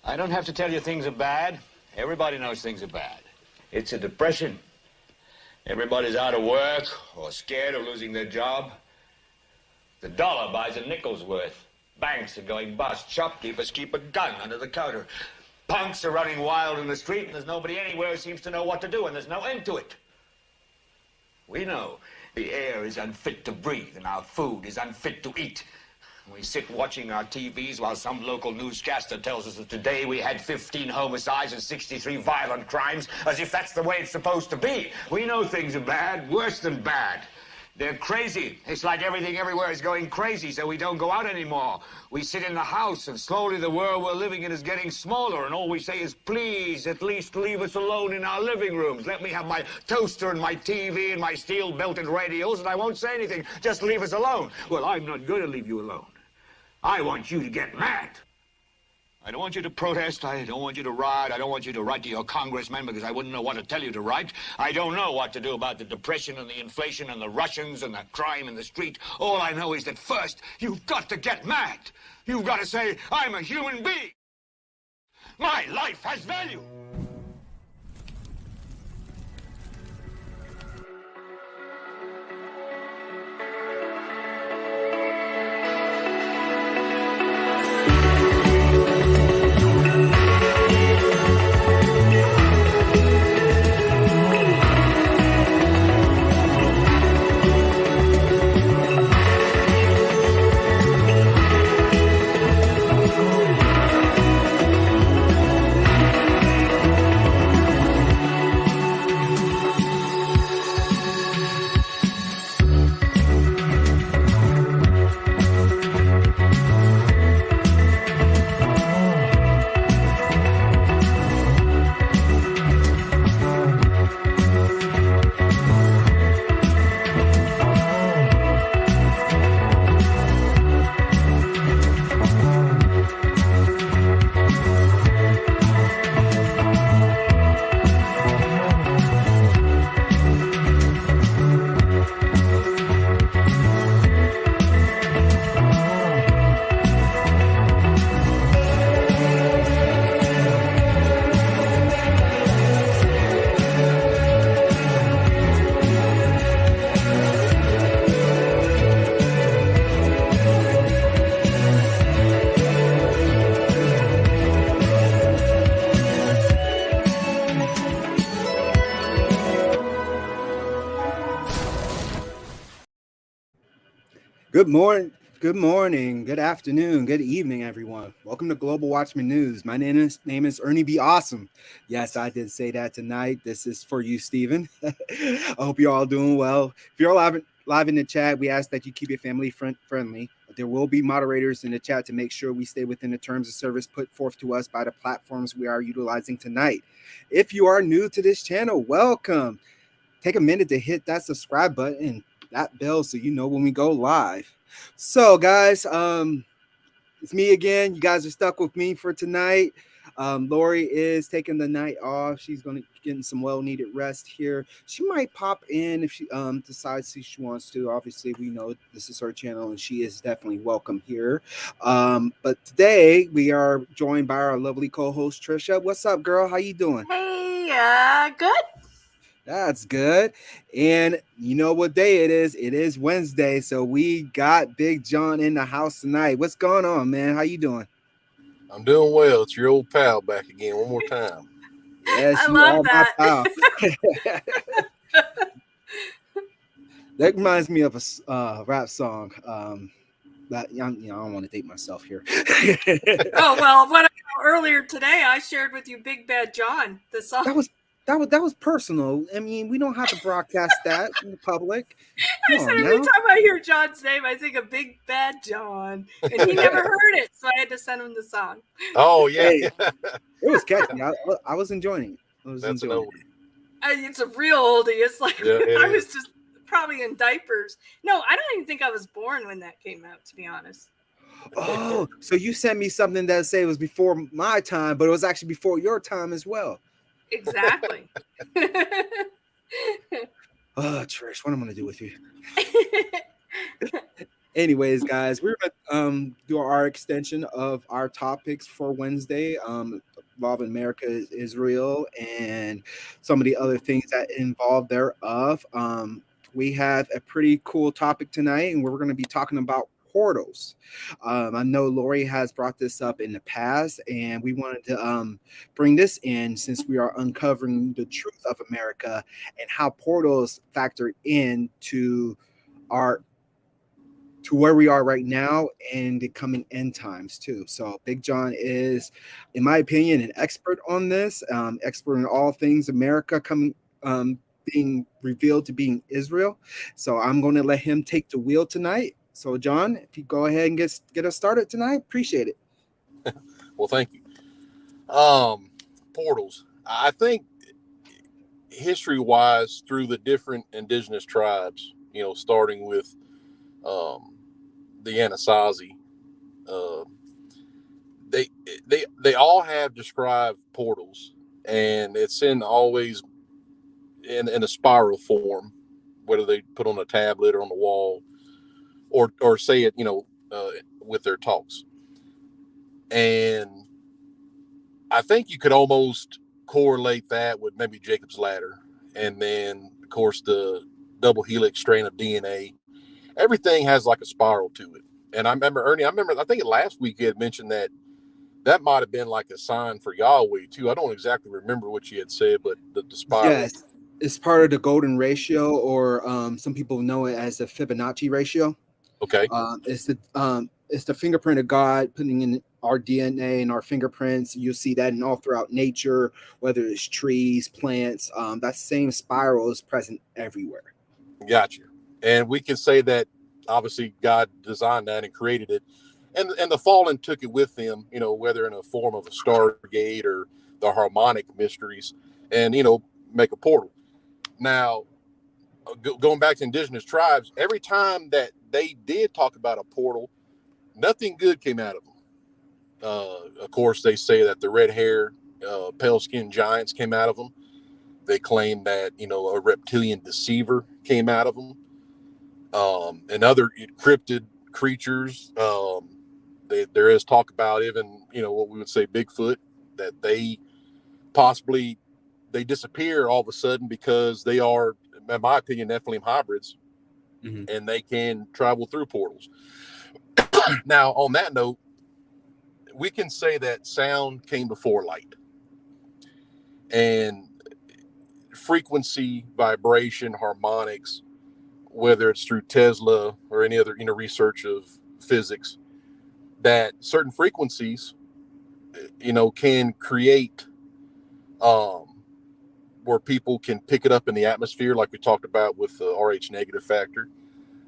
I don't have to tell you things are bad. Everybody knows things are bad. It's a depression. Everybody's out of work or scared of losing their job. The dollar buys a nickel's worth. Banks are going bust. Shopkeepers keep a gun under the counter. Punks are running wild in the street, and there's nobody anywhere who seems to know what to do, and there's no end to it. We know the air is unfit to breathe, and our food is unfit to eat. We sit watching our TVs while some local newscaster tells us that today we had 15 homicides and 63 violent crimes, as if that's the way it's supposed to be. We know things are bad, worse than bad. They're crazy. It's like everything everywhere is going crazy, so we don't go out anymore. We sit in the house, and slowly the world we're living in is getting smaller, and all we say is, please, at least leave us alone in our living rooms. Let me have my toaster and my TV and my steel-belted radios, and I won't say anything. Just leave us alone. Well, I'm not going to leave you alone. I want you to get mad. I don't want you to protest. I don't want you to riot. I don't want you to write to your congressman because I wouldn't know what to tell you to write. I don't know what to do about the depression and the inflation and the Russians and the crime in the street. All I know is that first, you've got to get mad. You've got to say, I'm a human being. My life has value. Good morning, good afternoon, good evening, everyone. Welcome to Global Watchman News. My name is Ernie B. Awesome. Yes, I did say that tonight. This is for you, Stephen. I hope you're all doing well. If you're all live in the chat, we ask that you keep it family friendly. There will be moderators in the chat to make sure we stay within the terms of service put forth to us by the platforms we are utilizing tonight. If you are new to this channel, welcome. Take a minute to hit that subscribe button, that bell, so you know when we go live. So guys, it's me again. You guys are stuck with me for tonight. Lori is taking the night off. She's going to get some well-needed rest here. She might pop in if she decides she wants to. Obviously, we know this is her channel, and she is definitely welcome here. But today, we are joined by our lovely co-host, Trisha. What's up, girl? How you doing? Hey, good. That's good. And you know what day it is? It is Wednesday, so we got Big John in the house tonight. What's going on, man? How you doing? I'm doing well. It's your old pal back again one more time. Yes, I you love are that. my pal. That reminds me of a rap song. But I don't want to date myself here. Oh well, what earlier today I shared with you Big Bad John, the song. That was personal. I mean, we don't have to broadcast that in the public. I said every time I hear John's name, I think of Big Bad John, and he never heard it, so I had to send him the song. Oh yeah, hey, it was catchy. I was enjoying it. That's an oldie. It's a real oldie. It's like I was just probably in diapers. No, I don't even think I was born when that came out, to be honest. Oh, so you sent me something that say it was before my time, but it was actually before your time as well. Exactly. Oh, Trish, what am I going to do with you? Anyways, guys, we're gonna do our extension of our topics for Wednesday, involving America, Israel, and some of the other things that involve thereof. We have a pretty cool topic tonight, and we're going to be talking about portals. I know Lori has brought this up in the past, and we wanted to bring this in since we are uncovering the truth of America and how portals factor into our to where we are right now and the coming end times too. So Big John is, in my opinion, an expert on this, expert in all things America coming, being revealed to being Israel. So I'm going to let him take the wheel tonight. So John, if you go ahead and get us started tonight, appreciate it. Well, thank you. Portals. I think history-wise, through the different indigenous tribes, starting with the Anasazi, they all have described portals, and it's always in a spiral form, whether they put on a tablet or on the wall, or say it, with their talks. And I think you could almost correlate that with maybe Jacob's ladder, and then of course the double helix strand of DNA. Everything has like a spiral to it. And I remember, Ernie, I think last week you had mentioned that might have been like a sign for Yahweh too. I don't exactly remember what you had said, but the spiral. Yes, it's part of the golden ratio, or some people know it as the Fibonacci ratio. Okay. It's the fingerprint of God putting in our DNA and our fingerprints. You'll see that in all throughout nature, whether it's trees, plants. That same spiral is present everywhere. Gotcha. And we can say that obviously God designed that and created it, and the fallen took it with them, whether in a form of a stargate or the harmonic mysteries, and make a portal. Now, going back to indigenous tribes, every time that they did talk about a portal, nothing good came out of them. Of course, they say that the red-haired, pale-skinned giants came out of them. They claim that a reptilian deceiver came out of them. And other cryptid creatures. There is talk about even, what we would say Bigfoot, that they possibly disappear all of a sudden because they are, in my opinion, Nephilim hybrids, and they can travel through portals. Now, on that note, we can say that sound came before light, and frequency, vibration, harmonics, whether it's through Tesla or any other research of physics, that certain frequencies can create where people can pick it up in the atmosphere, like we talked about with the RH negative factor,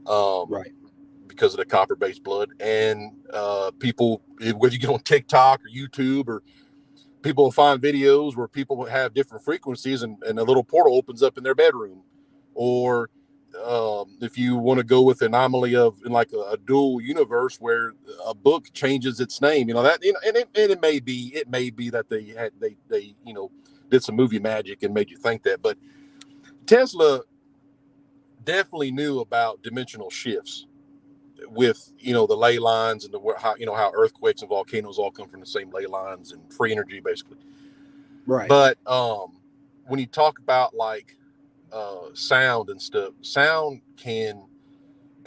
Right, because of the copper based blood. And people, whether you get on TikTok or YouTube, or people will find videos where people have different frequencies, and a little portal opens up in their bedroom. Or if you want to go with anomaly of in like a dual universe where a book changes its name, and it may be that they did some movie magic and made you think that. But Tesla definitely knew about dimensional shifts with the ley lines, and how earthquakes and volcanoes all come from the same ley lines and free energy basically. right. But when you talk about like sound and stuff, sound can,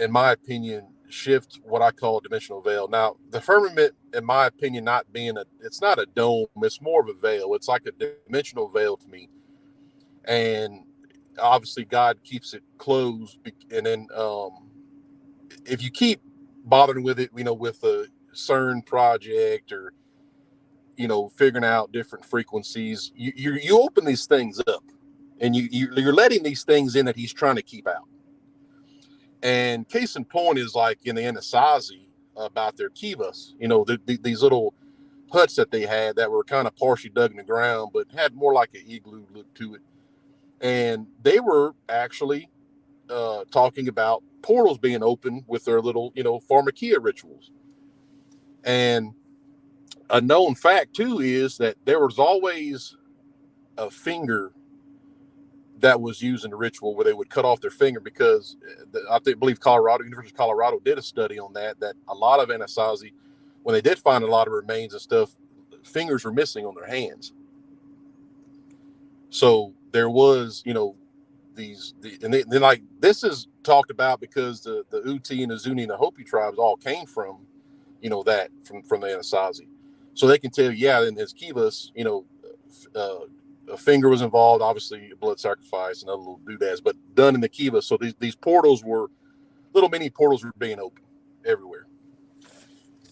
in my opinion, shift what I call a dimensional veil. Now, the firmament, in my opinion, not being it's not a dome, it's more of a veil. It's like a dimensional veil to me. And obviously God keeps it closed. And then if you keep bothering with it, with a CERN project, or figuring out different frequencies, you open these things up, and you're letting these things in that he's trying to keep out. And case in point is like in the Anasazi about their kivas, these little huts that they had that were kind of partially dug in the ground, but had more like an igloo look to it. And they were actually talking about portals being open with their little, pharmakia rituals. And a known fact too is that there was always a finger that was used in the ritual where they would cut off their finger, because believe University of Colorado did a study on that a lot of Anasazi, when they did find a lot of remains and stuff, fingers were missing on their hands. So there was, then like this is talked about because the Uti and the Zuni and the Hopi tribes all came from, from the Anasazi. So they can tell you, yeah, in his kivas, a finger was involved, obviously a blood sacrifice and other little doodads, but done in the kiva. So these portals were little mini portals were being opened everywhere.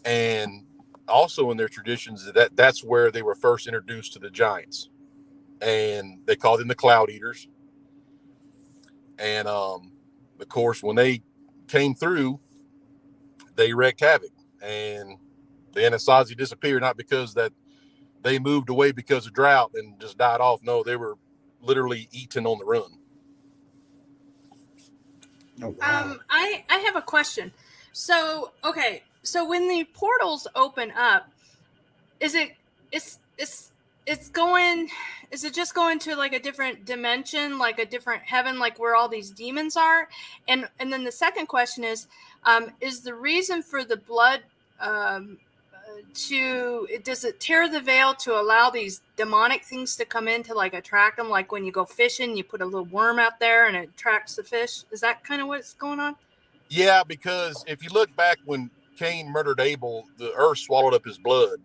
And also in their traditions, that's where they were first introduced to the giants, and they called them the Cloud Eaters. And of course, when they came through, they wreaked havoc, and the Anasazi disappeared, not because that they moved away because of drought and just died off. No, they were literally eaten on the run. Oh, wow. I have a question. So, okay. So when the portals open up, is it just going to like a different dimension, like a different heaven, like where all these demons are? And then the second question is the reason for the blood, does it tear the veil to allow these demonic things to come in to like attract them? Like when you go fishing, you put a little worm out there and it attracts the fish. Is that kind of what's going on? Yeah, because if you look back when Cain murdered Abel, the earth swallowed up his blood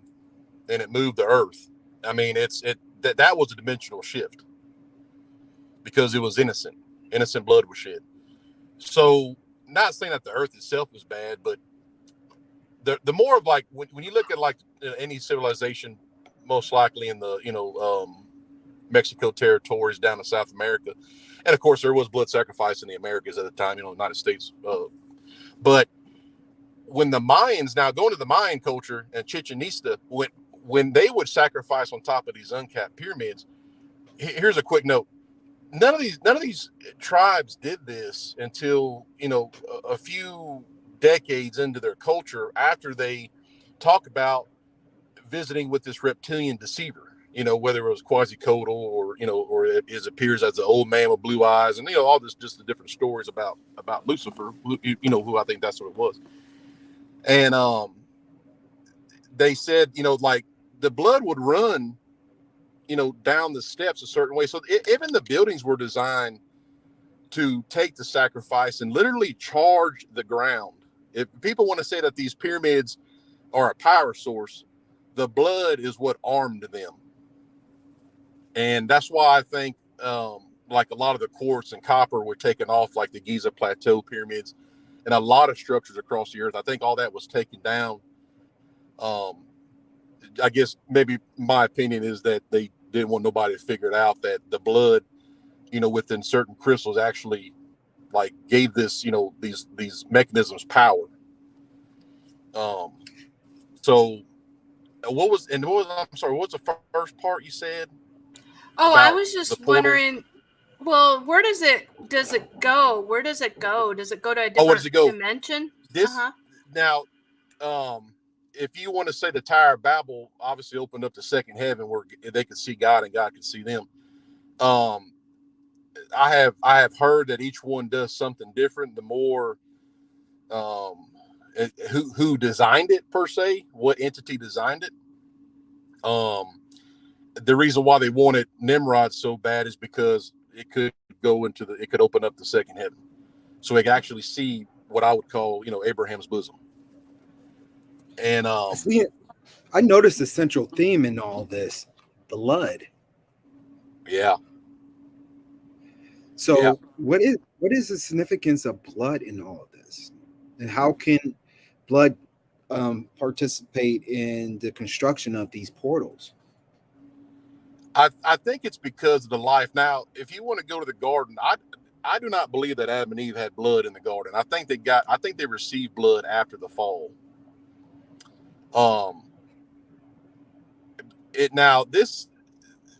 and it moved the earth. I mean, that was a dimensional shift because it was innocent blood was shed. So not saying that the earth itself was bad, but the more of like when you look at like any civilization, most likely in the Mexico territories down to South America, and of course there was blood sacrifice in the Americas at the time, United States. But when the Mayans, now going to the Mayan culture and Chichen Itza, when they would sacrifice on top of these uncapped pyramids, here's a quick note: none of these tribes did this until a few decades into their culture, after they talk about visiting with this reptilian deceiver, whether it was Quetzalcoatl or it appears as the old man with blue eyes, and all this, just the different stories about Lucifer, who I think that's what it was. And they said like the blood would run down the steps a certain way, so even the buildings were designed to take the sacrifice and literally charge the ground. If people want to say that these pyramids are a power source, the blood is what armed them. And that's why I think like a lot of the quartz and copper were taken off, like the Giza Plateau pyramids and a lot of structures across the earth. I think all that was taken down. I guess maybe my opinion is that they didn't want nobody to figure it out, that the blood, within certain crystals actually like gave this, these mechanisms power. So what's the first part you said? Oh, I was just wondering, well, where does it go? Where does it go? Does it go to a different dimension? Now, if you want to say the Tower of Babel obviously opened up the second heaven where they could see God and God could see them. I have heard that each one does something different. The more who designed it per se, what entity designed it. The reason why they wanted Nimrod so bad is because it could open up the second heaven, so they could actually see what I would call Abraham's bosom. And I noticed the central theme in all this: blood. Yeah. So yeah. What is the significance of blood in all of this, and how can blood participate in the construction of these portals? I think it's because of the life. Now, if you want to go to the garden, I do not believe that Adam and Eve had blood in the garden. I think they received blood after the fall.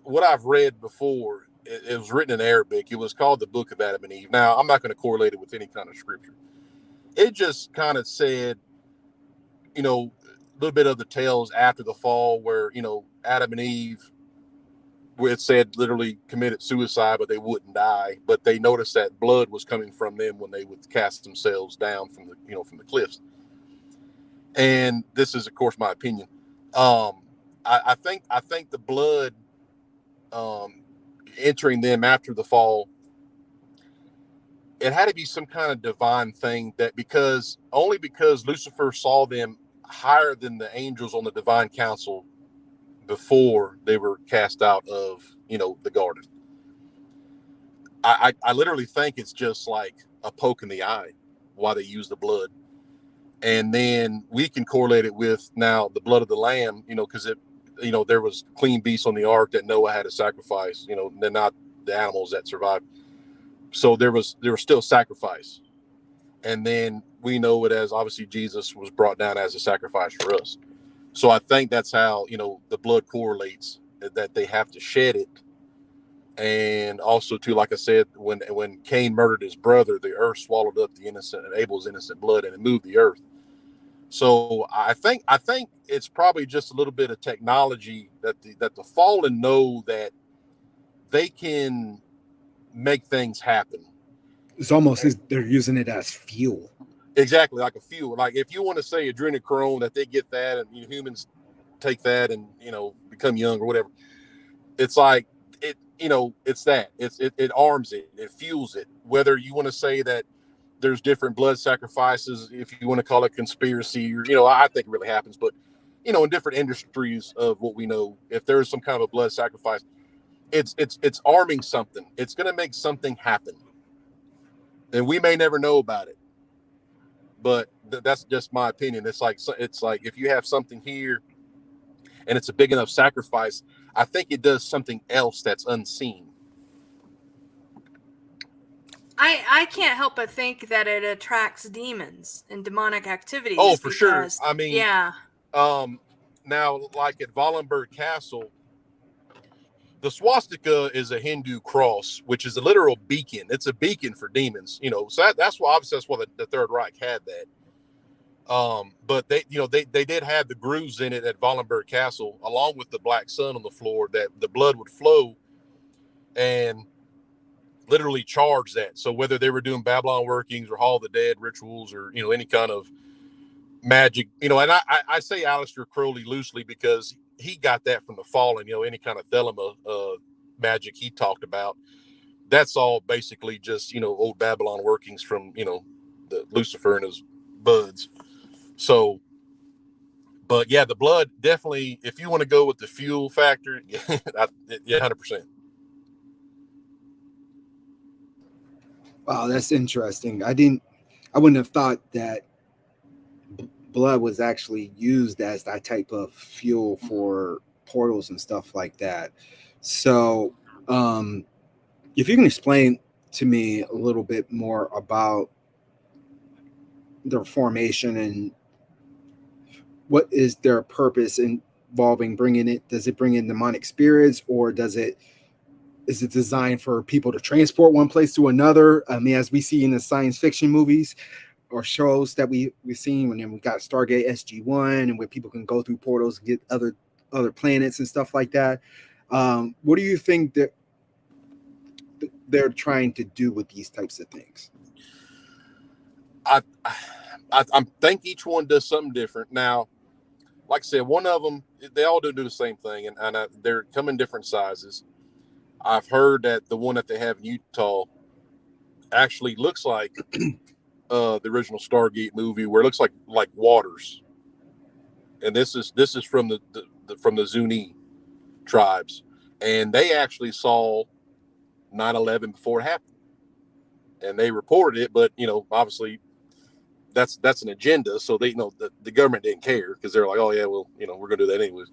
What I've read before, it was written in Arabic. It was called the Book of Adam and Eve. Now, I'm not going to correlate it with any kind of scripture. It just kind of said, a little bit of the tales after the fall where, Adam and Eve it said literally committed suicide, but they wouldn't die. But they noticed that blood was coming from them when they would cast themselves down from the cliffs. And this is, of course, my opinion. I think the blood entering them after the fall, it had to be some kind of divine thing, that because Lucifer saw them higher than the angels on the divine council before they were cast out of the garden. I literally think it's just like a poke in the eye why they use the blood. And then we can correlate it with now the blood of the lamb, because there was clean beasts on the ark that Noah had to sacrifice. They're not the animals that survived. So there was still sacrifice. And then we know it as, obviously, Jesus was brought down as a sacrifice for us. So I think that's how, the blood correlates, that they have to shed it. And also, too, like I said, when Cain murdered his brother, the earth swallowed up Abel's innocent blood, and it moved the earth. So I think it's probably just a little bit of technology that the fallen know that they can make things happen. It's almost as they're using it as fuel. Exactly, like a fuel. Like if you want to say adrenochrome, that they get that, and humans take that and become young or whatever. It's like it's that. It arms it, it fuels it. Whether you want to say that there's different blood sacrifices, if you want to call it conspiracy, or I think it really happens, but in different industries of what we know, if there's some kind of a blood sacrifice, it's arming something. It's going to make something happen, and we may never know about it. But that's just my opinion. It's like if you have something here, and it's a big enough sacrifice, I think it does something else that's unseen. I can't help but think that it attracts demons and demonic activities. Oh, for sure. I mean, yeah. Now, like at Wallenberg Castle, the swastika is a Hindu cross, which is a literal beacon. It's a beacon for demons, So that's why, obviously, that's why the Third Reich had that. But they did have the grooves in it at Wallenberg Castle, along with the black sun on the floor, that the blood would flow and literally charge that. So whether they were doing Babylon workings or Hall of the Dead rituals or any kind of magic, and I say Aleister Crowley loosely because he got that from the Fallen. Any kind of Thelema magic he talked about, that's all basically just old Babylon workings from the Lucifer and his buds. So, but yeah, the blood definitely, if you want to go with the fuel factor, yeah, 100%. Wow, that's interesting. I wouldn't have thought that blood was actually used as that type of fuel for portals and stuff like that. So, if you can explain to me a little bit more about their formation and what is their purpose involving bringing it? Does it bring in demonic spirits, or is it designed for people to transport one place to another? I mean, as we see in the science fiction movies or shows that we've seen, when we got Stargate SG-1, and where people can go through portals and get other planets and stuff like that. What do you think that they're trying to do with these types of things? I think each one does something different. Now, like I said, one of them, they all do the same thing, and they're come in different sizes. I've heard that the one that they have in Utah actually looks like the original Stargate movie, where it looks like waters. And this is from the Zuni tribes, and they actually saw 9/11 before it happened, and they reported it. But obviously, that's an agenda. So they the government didn't care, because they're like, oh yeah, well, we're gonna do that anyways.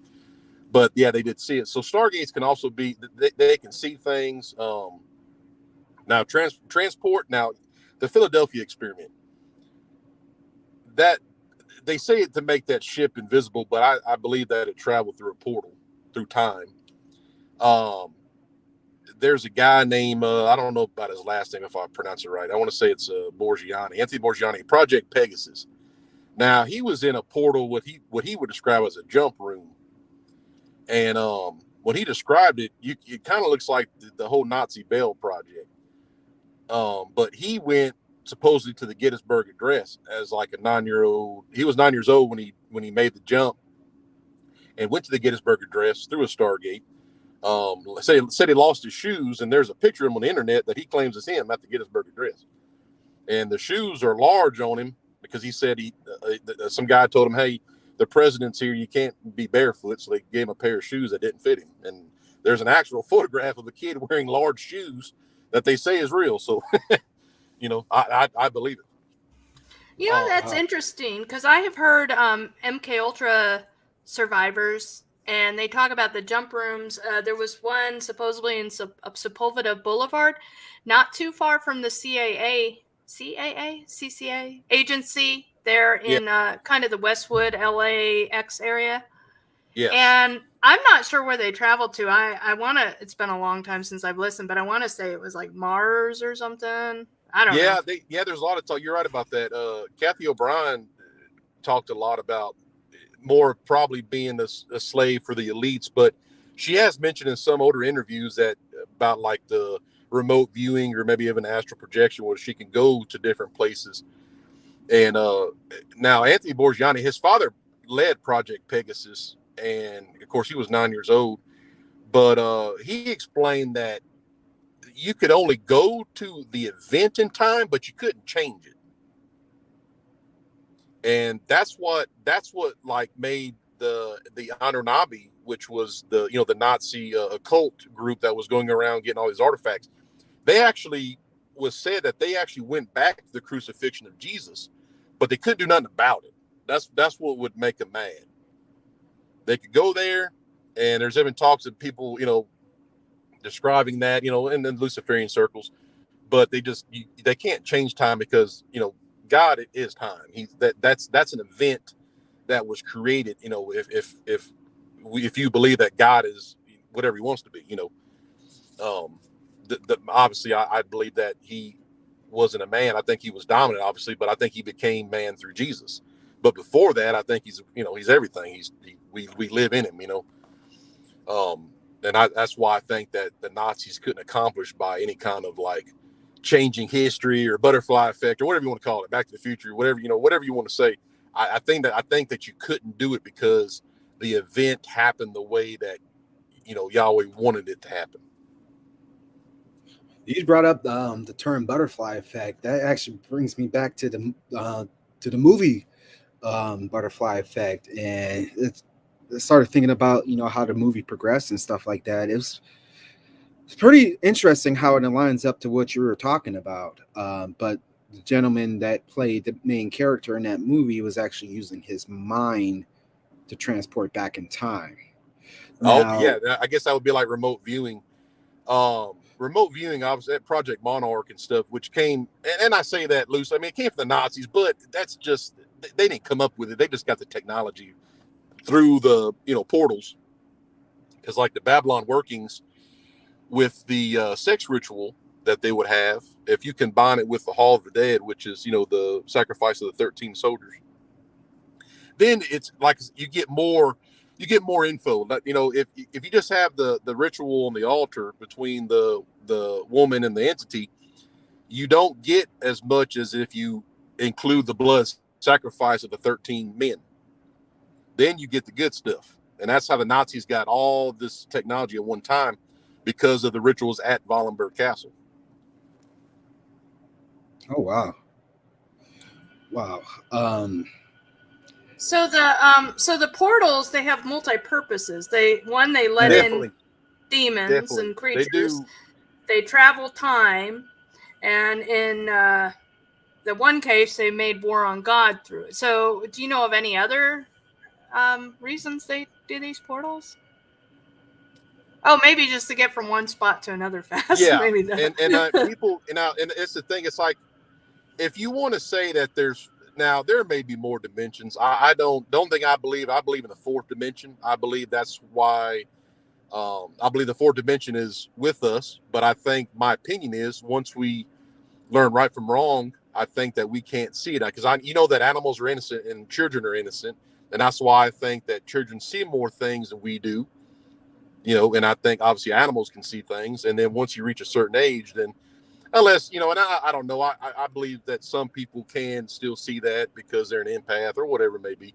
But yeah, they did see it. So Stargates can also be, they can see things. Now transport. Now the Philadelphia experiment, that they say it to make that ship invisible, but I believe that it traveled through a portal through time. There's a guy named I don't know about his last name if I pronounce it right. I want to say it's Borgiani, Anthony Borgiani, Project Pegasus. Now he was in a portal, what he would describe as a jump room. And when he described it, it kind of looks like the whole Nazi Bell project. But he went supposedly to the Gettysburg Address as like a 9-year-old. He was 9 years old when he made the jump and went to the Gettysburg Address through a Stargate. Said he lost his shoes, and there's a picture of him on the internet that he claims is him at the Gettysburg Address. And the shoes are large on him because he said some guy told him, hey, the president's here, you can't be barefoot. So they gave him a pair of shoes that didn't fit him. And there's an actual photograph of a kid wearing large shoes that they say is real. So, I believe it. That's interesting because I have heard MK Ultra survivors, and they talk about the jump rooms. There was one supposedly in Sepulveda Boulevard, not too far from the CCA agency there in kind of the Westwood LAX area. Yeah. And I'm not sure where they traveled to. I want to, it's been a long time since I've listened, but I want to say it was like Mars or something. I don't know. There's a lot of talk. You're right about that. Kathy O'Brien talked a lot about more probably being a slave for the elites, but she has mentioned in some older interviews that about like the remote viewing or maybe even astral projection where she can go to different places. And now Anthony Borgiani, his father led Project Pegasus, and of course he was 9 years old, but he explained that you could only go to the event in time, but you couldn't change it. And that's what like made the Anunnaki, which was the Nazi occult group that was going around getting all these artifacts. They actually was said that they actually went back to the crucifixion of Jesus, but they couldn't do nothing about it. That's what would make them mad. They could go there, and there's even talks of people, describing that, in the Luciferian circles, but they can't change time because, God is time. That's an event that was created, if you believe that God is whatever he wants to be, obviously I believe that he wasn't a man. I think he was dominant, obviously, but I think he became man through Jesus. But before that, I think he's everything. We live in him, and that's why I think that the Nazis couldn't accomplish by any kind of like changing history or butterfly effect or whatever you want to call it, Back to the Future, whatever you want to say. I think that you couldn't do it because the event happened the way that Yahweh wanted it to happen. You brought up the term butterfly effect. That actually brings me back to the movie Butterfly Effect, and I started thinking about how the movie progressed and stuff like that. It's pretty interesting how it aligns up to what you were talking about. But the gentleman that played the main character in that movie was actually using his mind to transport back in time. I guess that would be like remote viewing. Remote viewing, obviously, at Project Monarch and stuff, which came, and I say that loose. I mean, it came from the Nazis, but that's just, they didn't come up with it. They just got the technology through the portals, because like the Babylon workings with the sex ritual that they would have, if you combine it with the Hall of the Dead, which is the sacrifice of the 13 soldiers, then it's like you get more info. If you just have the ritual on the altar between the woman and the entity, you don't get as much as if you include the blood sacrifice of the 13 men. Then you get the good stuff. And that's how the Nazis got all this technology at one time, because of the rituals at Wallenberg Castle. Oh, wow. So the portals, they have multi-purposes. They let in demons and creatures. They travel time, and in the one case, they made war on God through it. So, do you know of any other reasons they do these portals? Oh, maybe just to get from one spot to another fast. Yeah, maybe and people, and it's the thing. It's like, if you want to say that there may be more dimensions. I don't think I believe in the fourth dimension. I believe that's why I believe the fourth dimension is with us. But I think my opinion is, once we learn right from wrong, I think that we can't see it, because that animals are innocent and children are innocent, and that's why I think that children see more things than we do. And I think obviously animals can see things. And then once you reach a certain age, then unless, and I don't know, I believe that some people can still see that because they're an empath or whatever it may be.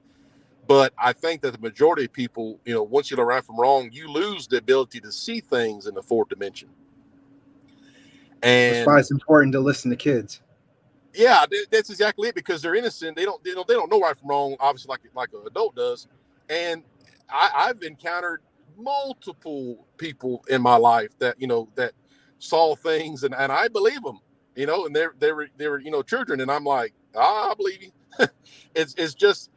But I think that the majority of people, once you learn right from wrong, you lose the ability to see things in the fourth dimension. And that's why it's important to listen to kids. Yeah, that's exactly it, because they're innocent. They don't know right from wrong, obviously, like an adult does. And I've encountered multiple people in my life that that saw things, and I believe them, and they were children, and I'm like, I believe you. It's just,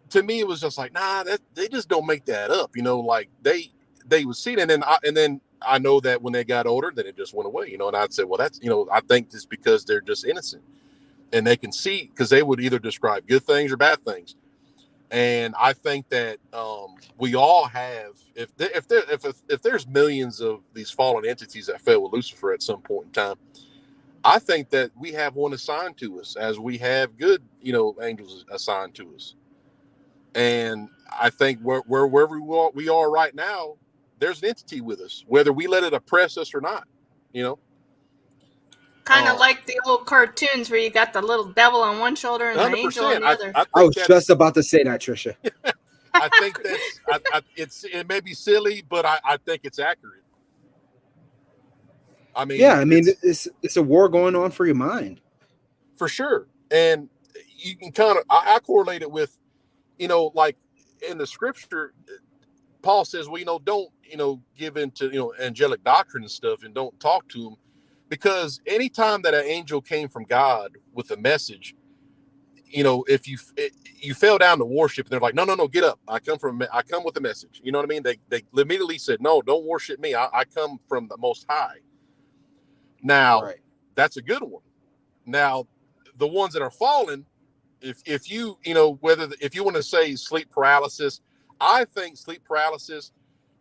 to me, it was just like, nah, that they just don't make that up, like they would see it, and then I know that when they got older, then it just went away, and I'd say, well, that's I think it's because they're just innocent. And they can see, because they would either describe good things or bad things. And I think that we all have, if there's millions of these fallen entities that fell with Lucifer at some point in time, I think that we have one assigned to us, as we have good, angels assigned to us. And I think wherever we are right now, there's an entity with us, whether we let it oppress us or not, Kind of like the old cartoons where you got the little devil on one shoulder and the angel on the other. I was just about to say that, Trisha. I think it may be silly, but I think it's accurate. I mean, it's a war going on for your mind, for sure. And you can kind of, I correlate it with, like in the scripture, Paul says, well, don't give into angelic doctrine and stuff, and don't talk to them. Because anytime that an angel came from God with a message, if you fell down to worship, and they're like, no, get up. I come with a message. You know what I mean? They immediately said, no, don't worship me. I come from the Most High. Now, right. That's a good one. Now, the ones that are fallen, if you want to say sleep paralysis, I think sleep paralysis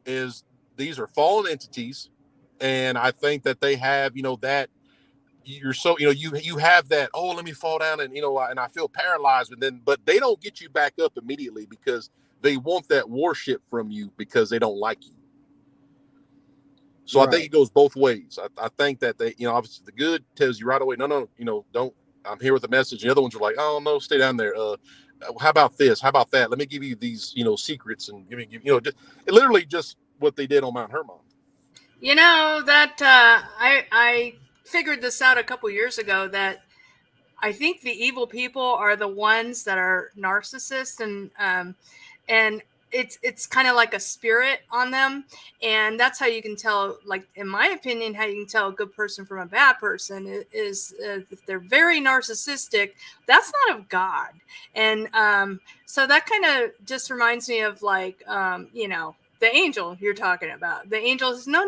is, these are fallen entities. And I think that they have, that you're so, you have that, oh, let me fall down and, and I feel paralyzed, but they don't get you back up immediately, because they want that worship from you, because they don't like you. So right. I think it goes both ways. I think that they, obviously the good tells you right away, no, don't, I'm here with a message. And the other ones are like, oh no, stay down there. How about this? How about that? Let me give you these, secrets, and give just, literally just what they did on Mount Hermon. That I figured this out a couple years ago, that I think the evil people are the ones that are narcissists, and it's kind of like a spirit on them, and that's how you can tell, like in my opinion, how you can tell a good person from a bad person is if they're very narcissistic, that's not of God, and so that kind of just reminds me of like the angel you're talking about. The angel is no.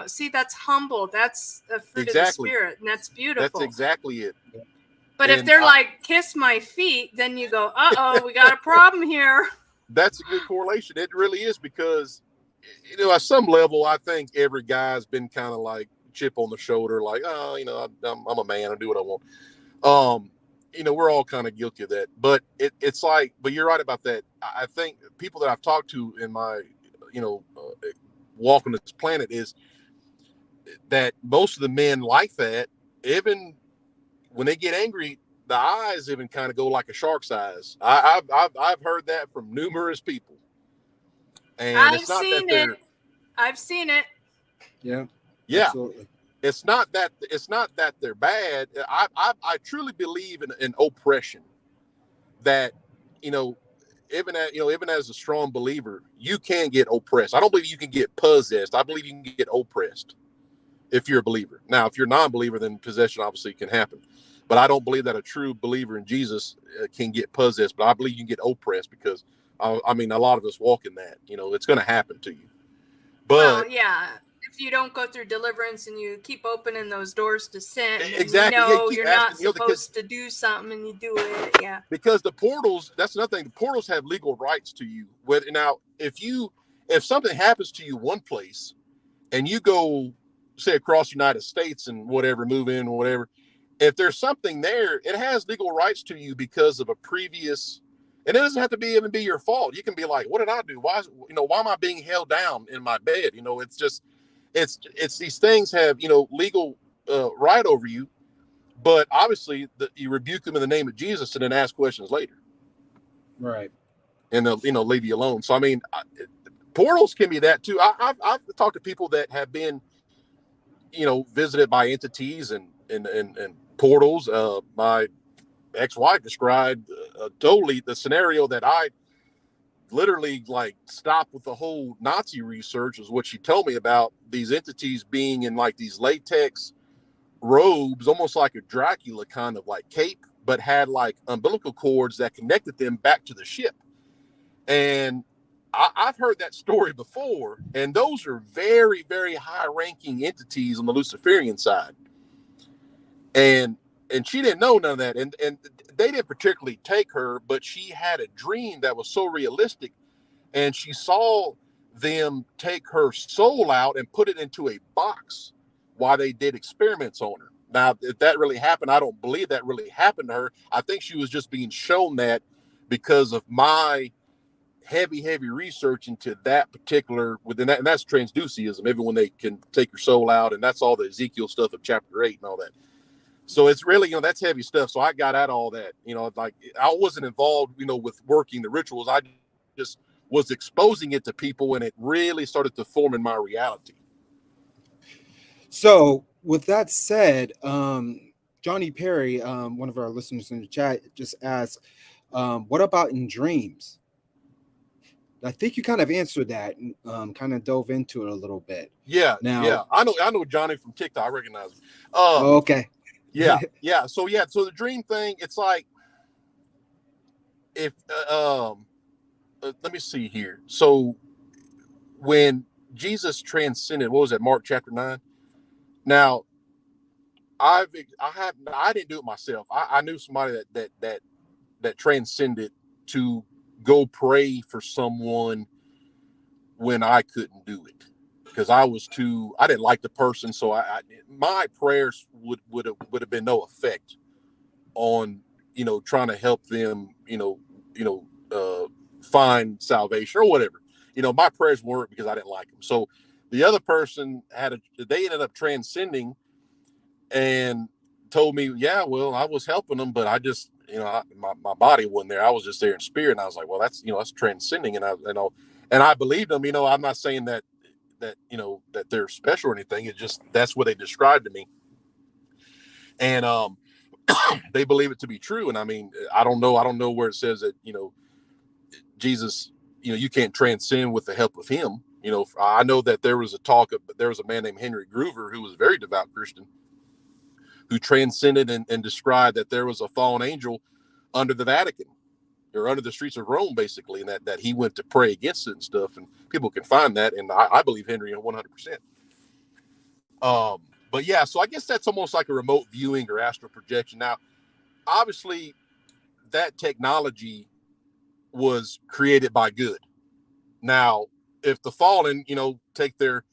See, that's humble. That's a fruit of the spirit, and that's beautiful. That's exactly it. But if they're like, kiss my feet, then you go, we got a problem here. That's a good correlation. It really is, because, at some level, I think every guy's been kind of like chip on the shoulder, like, I'm a man, I do what I want. We're all kind of guilty of that. But it's like, but you're right about that. I think people that I've talked to in my walk on this planet is that most of the men like that, even when they get angry, the eyes even kind of go like a shark's eyes. I've heard that from numerous people, and I've seen it. Yeah. Absolutely. It's not that they're bad. I truly believe in oppression. That even as a strong believer, you can get oppressed. I don't believe you can get possessed. I believe you can get oppressed if you're a believer. Now, if you're a non-believer, then possession obviously can happen. But I don't believe that a true believer in Jesus can get possessed. But I believe you can get oppressed, because, a lot of us walk in that. It's going to happen to you. But if you don't go through deliverance and you keep opening those doors to sin, exactly, you're not supposed to do something, and you do it. Yeah. Because the portals, that's another thing. The portals have legal rights to you. Now, if something happens to you one place, and you go, say, across the United States and whatever, move in or whatever, if there's something there, it has legal rights to you because of a previous And it doesn't have to even be your fault. You can be like, what did I do? Why am I being held down in my bed? It's just, it's these things have, legal right over you, but obviously you rebuke them in the name of Jesus and then ask questions later. Right. And they'll, leave you alone. So, I mean, portals can be that too. I've talked to people that have been, visited by entities and portals. My ex-wife described totally the scenario that I literally like stopped with the whole Nazi research, is what she told me about these entities being in like these latex robes, almost like a Dracula kind of like cape, but had like umbilical cords that connected them back to the ship. And I've heard that story before, and those are very, very high-ranking entities on the Luciferian side. And she didn't know none of that, and they didn't particularly take her, but she had a dream that was so realistic, and she saw them take her soul out and put it into a box while they did experiments on her. Now, if that really happened, I don't believe that really happened to her. I think she was just being shown that because of my heavy research into that particular, within that, and that's transduceism, even when they can take your soul out, and that's all the Ezekiel stuff of chapter 8 and all that. So it's really, that's heavy stuff. So I got at all that, like I wasn't involved, with working the rituals. I just was exposing it to people, and it really started to form in my reality. So with that said, Johnny Perry, one of our listeners in the chat, just asked, what about in dreams? I think you kind of answered that, and kind of dove into it a little bit. Yeah. Now, yeah. I know Johnny from TikTok. I recognize him. Okay. Yeah. So the dream thing, it's like, if, let me see here. So when Jesus transcended, what was that? Mark chapter 9. Now, I didn't do it myself. I knew somebody that transcended to go pray for someone when I couldn't do it, because I didn't like the person. So my prayers would have been no effect on, trying to help them, find salvation or whatever. My prayers weren't because I didn't like them. So the other person they ended up transcending and told me, yeah, well, I was helping them, but I just, my body wasn't there. I was just there in spirit. And I was like, well, that's transcending. And I believed them. I'm not saying that they're special or anything. It's just, that's what they described to me. And, they believe it to be true. And I mean, I don't know where it says that, Jesus, you can't transcend with the help of him. I know that there was a man named Henry Groover, who was a very devout Christian, who transcended and described that there was a fallen angel under the Vatican, or under the streets of Rome, basically, and that he went to pray against it and stuff. And people can find that. And I believe Henry 100%. But yeah, so I guess that's almost like a remote viewing or astral projection. Now, obviously, that technology was created by good. Now, if the fallen, take their,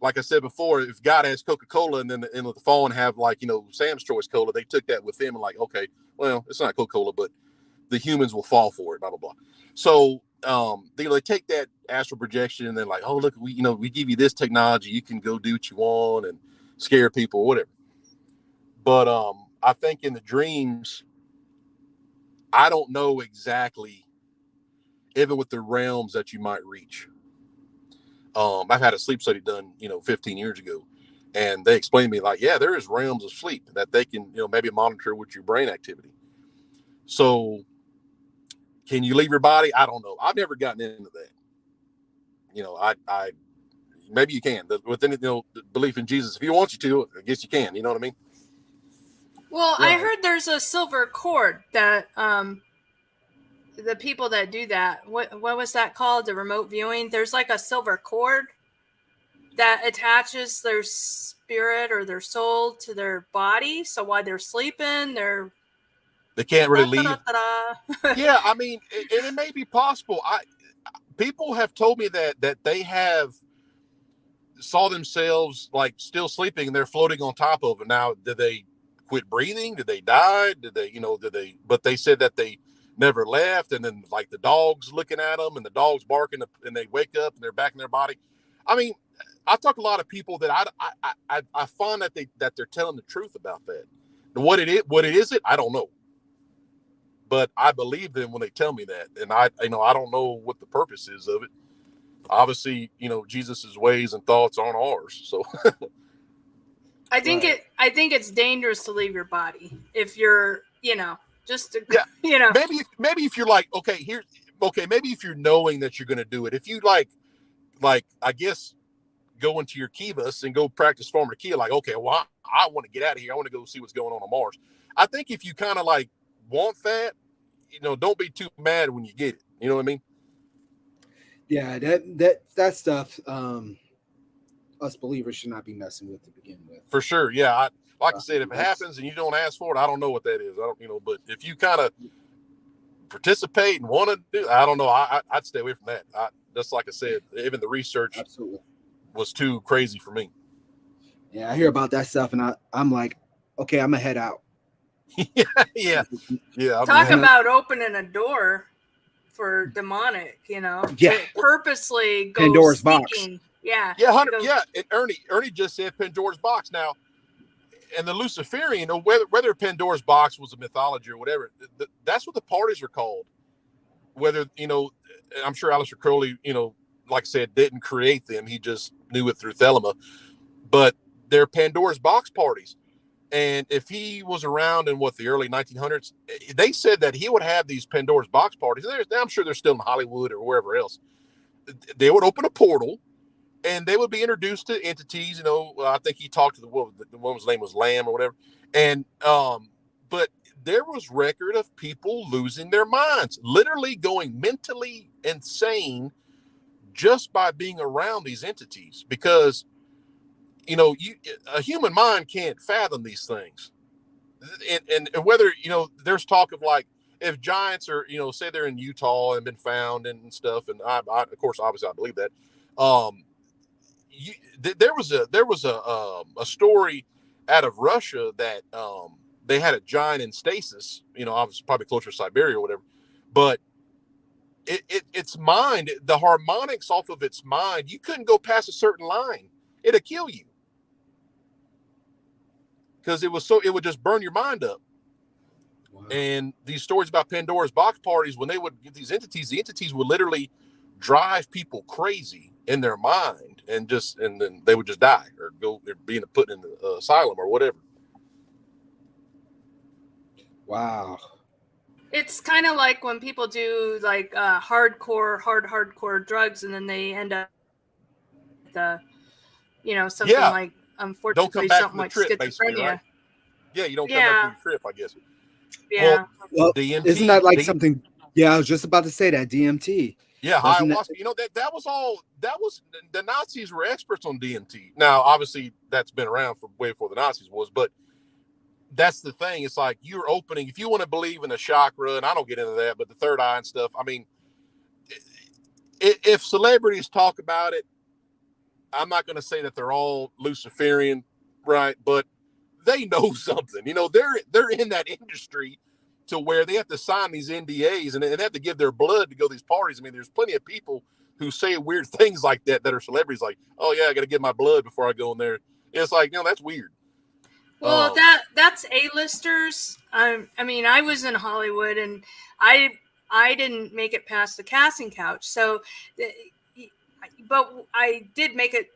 like I said before, if God has Coca-Cola and then the fallen have like, Sam's Choice Cola, they took that with them and like, okay, well, it's not Coca-Cola, but the humans will fall for it, blah, blah, blah. So, they take that astral projection and they're like, oh, look, we give you this technology. You can go do what you want and scare people or whatever. But I think in the dreams, I don't know exactly, even with the realms that you might reach. I've had a sleep study done, 15 years ago, and they explained to me like, yeah, there is realms of sleep that they can, maybe monitor with your brain activity. So can you leave your body? I don't know. I've never gotten into that. I maybe you can, with any, belief in Jesus. If he wants you to, I guess you can, you know what I mean? Well, Yeah. I heard there's a silver cord that, the people that do that, what was that called? The remote viewing. There's like a silver cord that attaches their spirit or their soul to their body. So while they're sleeping, they can't really leave. Yeah, I mean, and it may be possible. People have told me that they have saw themselves like still sleeping and they're floating on top of it. Now, did they quit breathing? Did they die? But they said that they never left. And then like the dog's looking at them and the dog's barking and they wake up and they're back in their body. I mean, I talk to a lot of people that I find that they're telling the truth about that. What it is, I don't know. But I believe them when they tell me that. And I don't know what the purpose is of it. Obviously, Jesus's ways and thoughts aren't ours. So I think it's dangerous to leave your body if you're, maybe if you're like, maybe if you're knowing that you're going to do it, if you like, I guess, go into your Kivas and go practice farmer Kia, like, okay, well, I want to get out of here. I want to go see what's going on Mars. I think if you kind of like want that, don't be too mad when you get it. You know what I mean? Yeah, that stuff, us believers should not be messing with to begin with. For sure. Yeah. I said, if it happens and you don't ask for it, I don't know what that is. I don't, but if you kind of participate and want to do, I don't know. I'd stay away from that. Just like I said, even the research absolutely was too crazy for me. Yeah. I hear about that stuff and I'm like, okay, I'm gonna head out. yeah. Talk about opening a door for demonic, purposely go Pandora's seeking. box. Yeah. Yeah, 100. Yeah, and Ernie just said Pandora's box. Now, and the Luciferian, or whether Pandora's box was a mythology or whatever, that's what the parties are called. Whether I'm sure Aleister Crowley, like I said, didn't create them; he just knew it through Thelema. But they're Pandora's box parties. And if he was around in the early 1900s, they said that he would have these Pandora's box parties. I'm sure they're still in Hollywood or wherever else. They would open a portal, and they would be introduced to entities. I think he talked to the woman's name was Lamb or whatever. And but there was record of people losing their minds, literally going mentally insane just by being around these entities, because a human mind can't fathom these things. And whether, there's talk of like, if giants are, say they're in Utah and been found and stuff. And I of course, obviously I believe that. There was a story out of Russia that they had a giant in stasis, obviously probably closer to Siberia or whatever, but its mind, the harmonics off of its mind, you couldn't go past a certain line. It'd kill you. Because it would just burn your mind up. Wow. And these stories about Pandora's box parties, when they would get these entities, the entities would literally drive people crazy in their mind, and then they would just die or go being put in the asylum or whatever. Wow. It's kind of like when people do like hardcore drugs, and then they end up something like, unfortunately, something like schizophrenia. Right? Yeah, you don't come back from your trip, I guess. Yeah. Well, DMT, isn't that like something? Yeah, I was just about to say that DMT. Yeah, ayahuasca. That was the Nazis were experts on DMT. Now, obviously, that's been around for way before the Nazis was, but that's the thing. It's like you're opening. If you want to believe in the chakra, and I don't get into that, but the third eye and stuff. I mean, if celebrities talk about it, I'm not going to say that they're all Luciferian, right? But they know something. They're in that industry to where they have to sign these NDAs and they have to give their blood to go to these parties. I mean, there's plenty of people who say weird things like that are celebrities, like, oh yeah, I got to give my blood before I go in there. It's like, that's weird. Well, that's A-listers. I mean, I was in Hollywood and I didn't make it past the casting couch. So, but I did make it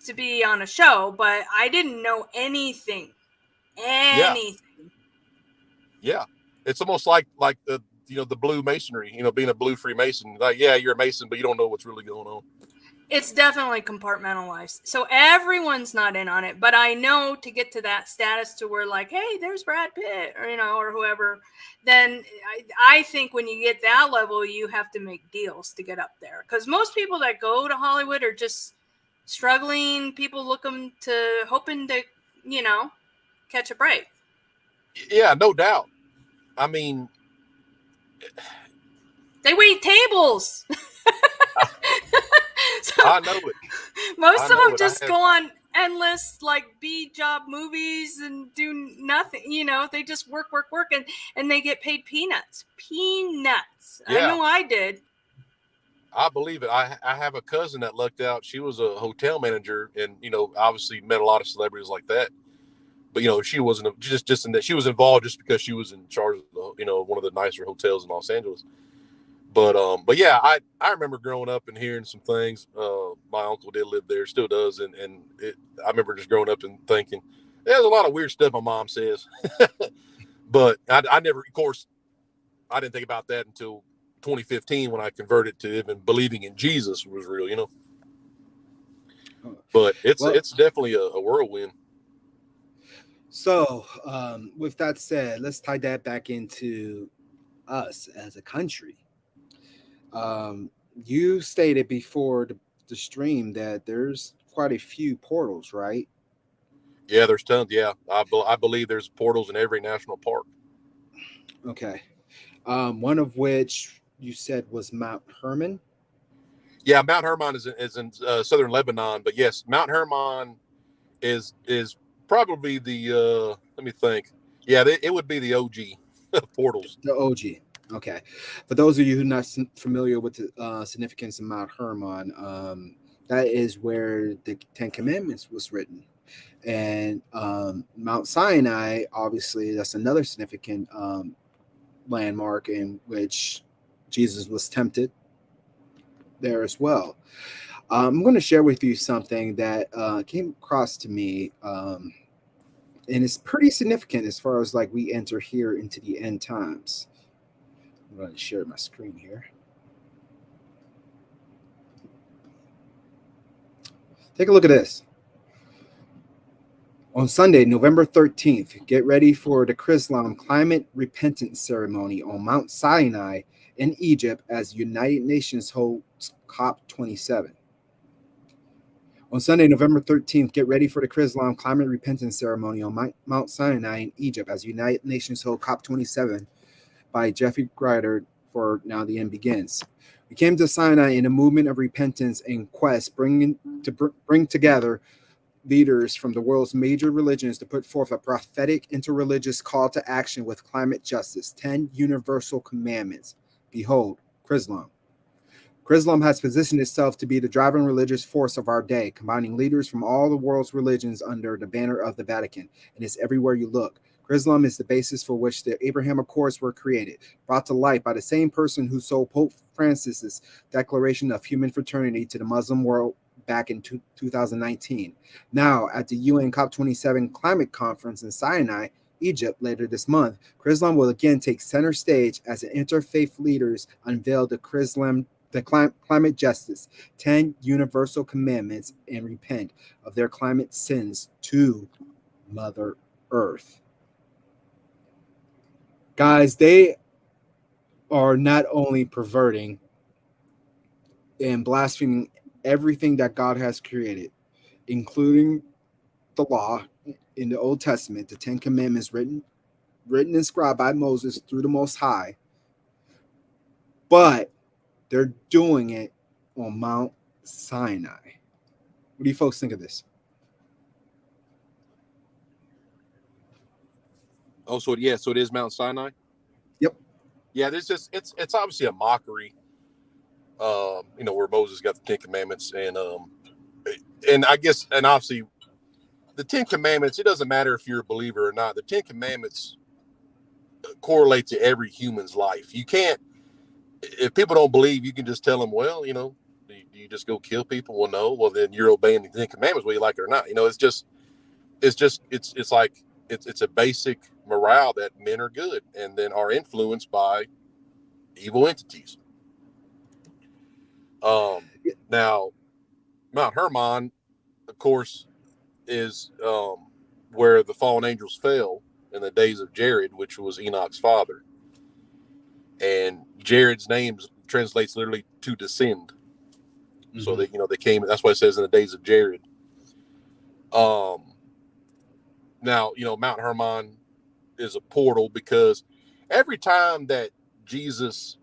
to be on a show, but I didn't know anything. Yeah. It's almost like the blue masonry, being a blue Freemason. Like, yeah, you're a Mason, but you don't know what's really going on. It's definitely compartmentalized. So everyone's not in on it, but I know to get to that status to where like, hey, there's Brad Pitt or whoever, then I think when you get that level, you have to make deals to get up there. Because most people that go to Hollywood are just struggling people hoping to, catch a break. Yeah, no doubt. I mean, they wait tables. So, I know it. Most of them just go on endless like B job movies and do nothing. You know, they just work, and they get paid peanuts. Peanuts. I Yeah. know I did. I believe it. I have a cousin that lucked out. She was a hotel manager, and obviously met a lot of celebrities like that. But she wasn't just in that. She was involved just because she was in charge of one of the nicer hotels in Los Angeles. But yeah, I remember growing up and hearing some things. My uncle did live there, still does, and I remember just growing up and thinking there's a lot of weird stuff my mom says. But I never, of course, I didn't think about that until 2015 when I converted to even believing in Jesus was real. But it's definitely a whirlwind. So, with that said, let's tie that back into us as a country. You stated before the stream that there's quite a few portals, right? Yeah, there's tons. Yeah, I believe there's portals in every national park. Okay. One of which you said was Mount Hermon. Yeah, Mount Hermon is in southern Lebanon, but yes, Mount Hermon is probably the let me think. Yeah, it would be the OG portals. The OG. Okay. For those of you who are not familiar with the significance of Mount Hermon, that is where the Ten Commandments was written. And Mount Sinai, obviously, that's another significant landmark in which Jesus was tempted there as well. I'm going to share with you something that came across to me, and it's pretty significant as far as like we enter here into the end times. I'm going to share my screen here. Take a look at this. On Sunday, November 13th, get ready for the Chrislam Climate Repentance Ceremony on Mount Sinai in Egypt as United Nations holds COP27. On Sunday, November 13th, get ready for the Chrislam Climate Repentance Ceremony on Mount Sinai in Egypt as United Nations hold COP27 by Jeffrey Grider for Now the End Begins. We came to Sinai in a movement of repentance and quest, bring together leaders from the world's major religions to put forth a prophetic interreligious call to action with climate justice, 10 universal commandments. Behold, Chrislam. Chrislam has positioned itself to be the driving religious force of our day, combining leaders from all the world's religions under the banner of the Vatican, and it's everywhere you look. Chrislam is the basis for which the Abraham Accords were created, brought to light by the same person who sold Pope Francis's Declaration of Human Fraternity to the Muslim world back in 2019. Now, at the UN COP27 climate conference in Sinai, Egypt, later this month, Chrislam will again take center stage as the interfaith leaders unveil the climate justice, 10 universal commandments, and repent of their climate sins to Mother Earth. Guys, they are not only perverting and blaspheming everything that God has created, including the law in the Old Testament, the 10 Commandments written and inscribed by Moses through the Most High, but they're doing it on Mount Sinai. What do you folks think of this? Oh, so it is Mount Sinai? Yep. Yeah, it's obviously a mockery. Where Moses got the 10 Commandments, and I guess, and obviously the 10 Commandments, it doesn't matter if you're a believer or not. The 10 Commandments correlate to every human's life. You can't, if people don't believe, you can just tell them, well, do you just go kill people? Well, no. Well, then you're obeying the 10 Commandments, whether you like it or not. It's a basic morale that men are good and then are influenced by evil entities. Now, Mount Hermon, of course, is where the fallen angels fell in the days of Jared, which was Enoch's father. And Jared's name translates literally to descend. Mm-hmm. So they came. That's why it says in the days of Jared. Now, Mount Hermon is a portal because every time that Jesus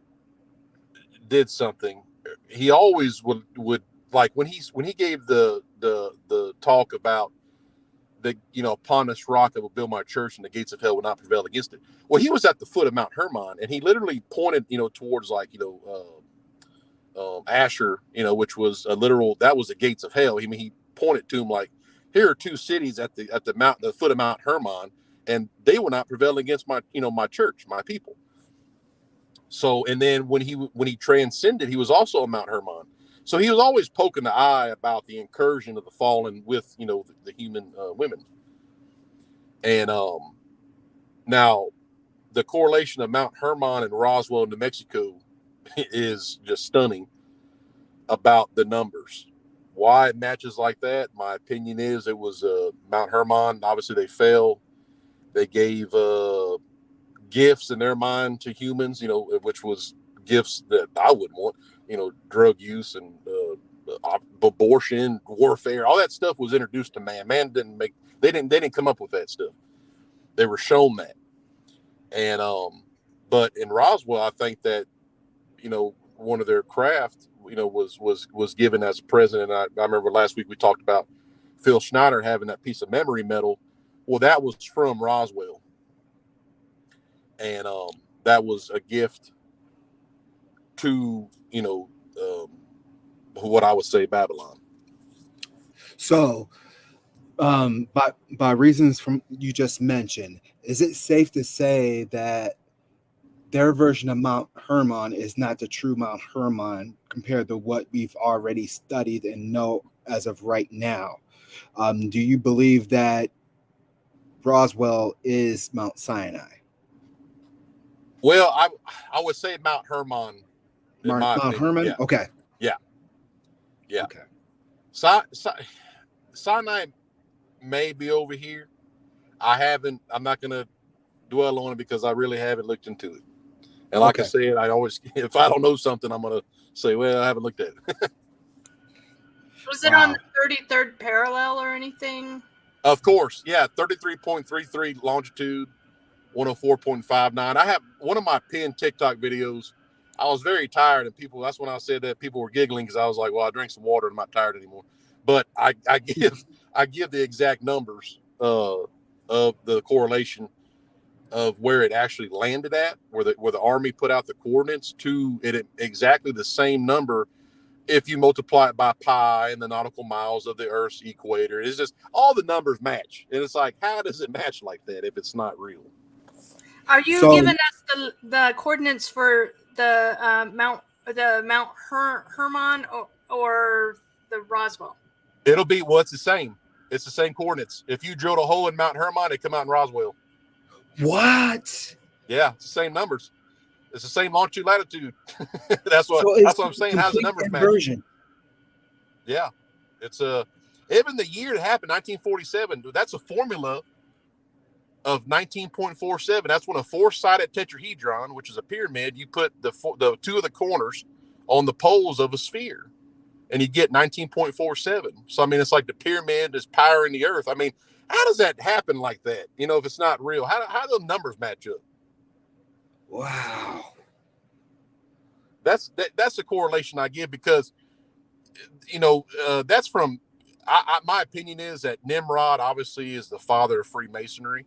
did something, he always would like when he gave the talk about the, upon this rock I will build my church and the gates of hell will not prevail against it. Well, he was at the foot of Mount Hermon, and he literally pointed, towards like, Asher, which was a literal, that was the gates of hell. I mean, he pointed to him like, here are two cities at the foot of Mount Hermon, and they will not prevail against my, my church, my people. So, and then when he transcended, he was also on Mount Hermon. So he was always poking the eye about the incursion of the fallen with, the human women. And now the correlation of Mount Hermon and Roswell, New Mexico, is just stunning about the numbers. Why it matches like that, my opinion is it was Mount Hermon. Obviously, they fell. They gave gifts in their mind to humans, which was gifts that I wouldn't want, drug use and abortion, warfare, all that stuff was introduced to man. Man they didn't come up with that stuff. They were shown that. And but in Roswell, I think that, one of their craft, was given as a present. And I remember last week we talked about Phil Schneider having that piece of memory metal. Well, that was from Roswell. And that was a gift to, what I would say Babylon. So, by reasons from you just mentioned, is it safe to say that their version of Mount Hermon is not the true Mount Hermon compared to what we've already studied and know as of right now? Do you believe that Roswell is Mount Sinai? Well, I would say Mount Hermon. Mount Hermon? Yeah. Okay. Yeah. Okay. Sinai may be over here. I'm not going to dwell on it because I really haven't looked into it. And like I said, I always, if I don't know something, I'm going to say, well, I haven't looked at it. Was it on the 33rd parallel or anything? Of course. Yeah. 33.33 longitude, 104.59. I have one of my pinned TikTok videos. I was very tired, and that's when I said that people were giggling because I was like, well, I drank some water and I'm not tired anymore. But I give the exact numbers of the correlation of where it actually landed at, where the Army put out the coordinates to it, exactly the same number if you multiply it by pi and the nautical miles of the Earth's equator. It's just all the numbers match. And it's like, how does it match like that if it's not real? Are you giving us the coordinates for the Mount Hermon or the Roswell? It'll be, well, it's the same. It's the same coordinates. If you drilled a hole in Mount Hermon, it come out in Roswell. What? Yeah, it's the same numbers. It's the same longitude, latitude. That's what I'm saying. How's the numbers match? Yeah, it's even the year it happened, 1947. That's a formula of 19.47. That's when a four-sided tetrahedron, which is a pyramid, you put the two of the corners on the poles of a sphere, and you get 19.47. So I mean, it's like the pyramid is powering the Earth. I mean, how does that happen like that? If it's not real, how do the numbers match up? Wow. That's the correlation I give because, that's from, my opinion is that Nimrod obviously is the father of Freemasonry.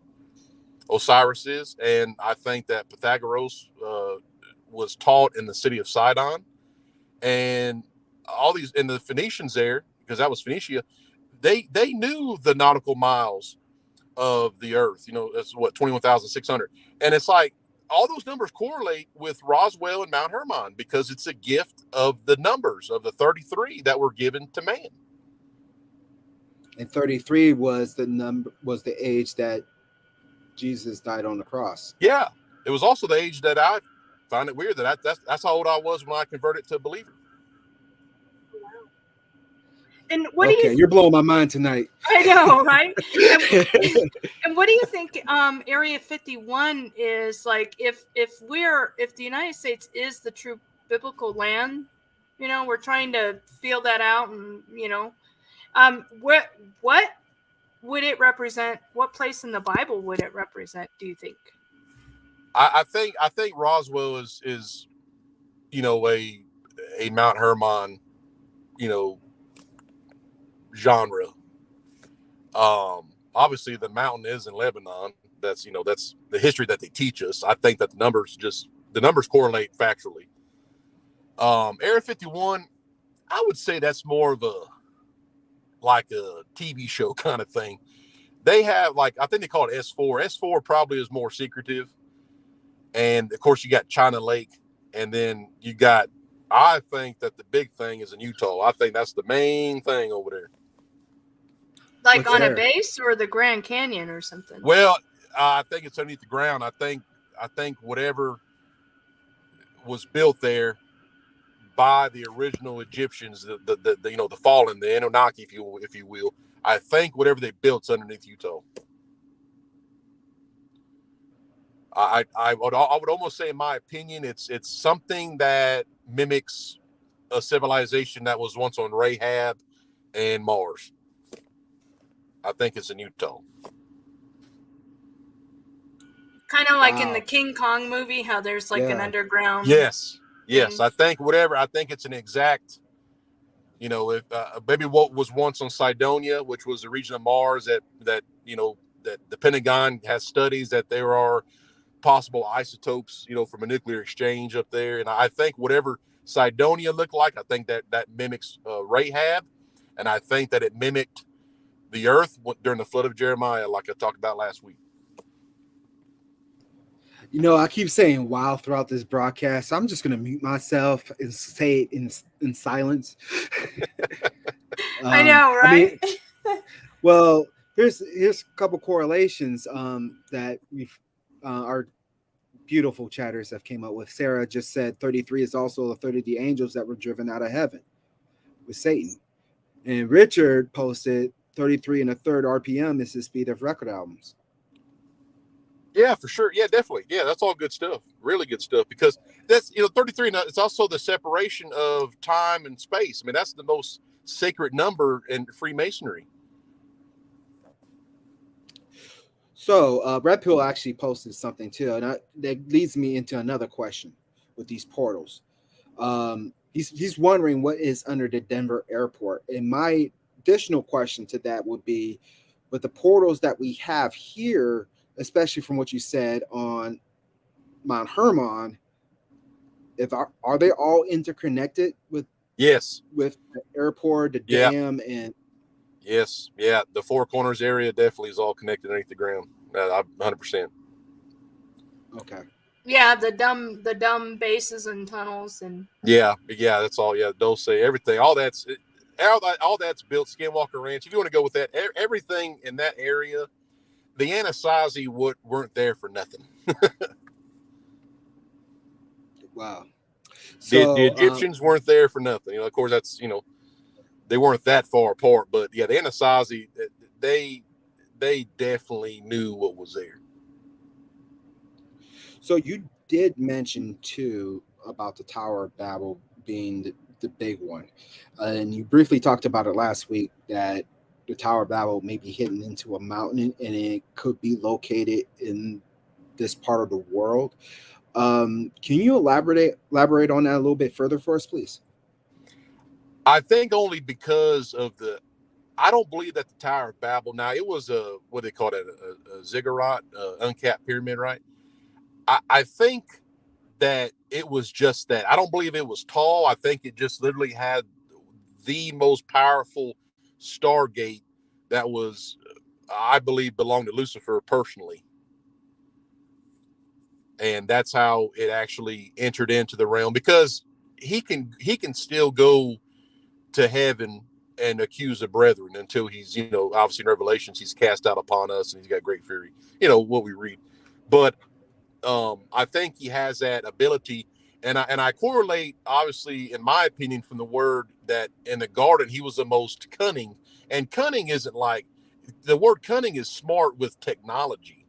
Osiris is, and I think that Pythagoras was taught in the city of Sidon, and all these, and the Phoenicians there, because that was Phoenicia, they knew the nautical miles of the Earth. That's what, 21,600, and it's like all those numbers correlate with Roswell and Mount Hermon because it's a gift of the numbers of the 33 that were given to man. And 33 was the age that Jesus died on the cross. Yeah, it was also the age that I find it weird that that's how old I was when I converted to a believer. Wow. And what do you? You're blowing my mind tonight. I know, right? And what do you think? Area 51 is like if the United States is the true biblical land, we're trying to feel that out, and what would it represent? What place in the Bible would it represent, do you think? I think Roswell is a Mount Hermon, genre. Obviously, the mountain is in Lebanon. That's that's the history that they teach us. I think that the numbers correlate factually. Area 51, I would say that's more of a TV show kind of thing. They have I think they call it S4. S4 probably is more secretive. And of course you got China Lake, and then you got, I think that the big thing is in Utah. I think that's the main thing over there. Like on a base or the Grand Canyon or something? Well, I think it's underneath the ground. I think whatever was built there by the original Egyptians, the fallen, the Anunnaki, if you will. I think whatever they built's underneath Utah. I would almost say, in my opinion, it's something that mimics a civilization that was once on Rahab and Mars. I think it's in Utah. Kind of like in the King Kong movie, how there's an underground. Yes. I think it's an exact, if maybe what was once on Cydonia, which was the region of Mars that that the Pentagon has studies that there are possible isotopes, from a nuclear exchange up there. And I think whatever Cydonia looked like, I think that mimics Rahab. And I think that it mimicked the earth during the flood of Jeremiah, like I talked about last week. I keep saying wow throughout this broadcast. I'm just going to mute myself and say it in silence. I know, right? Well, here's a couple correlations that our beautiful chatters have came up with. Sarah just said 33 is also the 30 of the angels that were driven out of heaven with Satan. And Richard posted 33 1/3 RPM is the speed of record albums. Yeah, for sure. Yeah, definitely. Yeah, that's all good stuff. Really good stuff, because that's 33. It's also the separation of time and space. I mean, that's the most sacred number in Freemasonry. So Red Pill actually posted something too, and that leads me into another question with these portals. He's wondering what is under the Denver airport, and my additional question to that would be, with the portals that we have here, especially from what you said on Mount Hermon, are they all interconnected with? Yes. With the airport, the dam, and yes, the Four Corners area definitely is all connected underneath the ground. 100%. Okay. Yeah, the dumb bases and tunnels and. Yeah, that's all. Yeah, they'll say everything. All that's built. Skinwalker Ranch. If you want to go with that, everything in that area. The Anasazi weren't there for nothing. Wow. So, the Egyptians weren't there for nothing. Of course, that's, they weren't that far apart. But, yeah, the Anasazi, they definitely knew what was there. So you did mention, too, about the Tower of Babel being the big one. And you briefly talked about it last week, that the Tower of Babel may be hidden into a mountain, and it could be located in this part of the world. Can you elaborate on that a little bit further for us, please? I think only because of I don't believe that the Tower of Babel, now it was what they call it, a ziggurat, uncapped pyramid, right? I think that it was just that. I don't believe it was tall. I think it just literally had the most powerful Stargate that was, I believe, belonged to Lucifer personally, and that's how it actually entered into the realm, because he can still go to heaven and accuse the brethren until he's, obviously in Revelations he's cast out upon us and he's got great fury, what we read. But I think he has that ability, and I correlate, obviously, in my opinion, from the word that in the garden he was the most cunning. And cunning isn't like, the word cunning is smart with technology.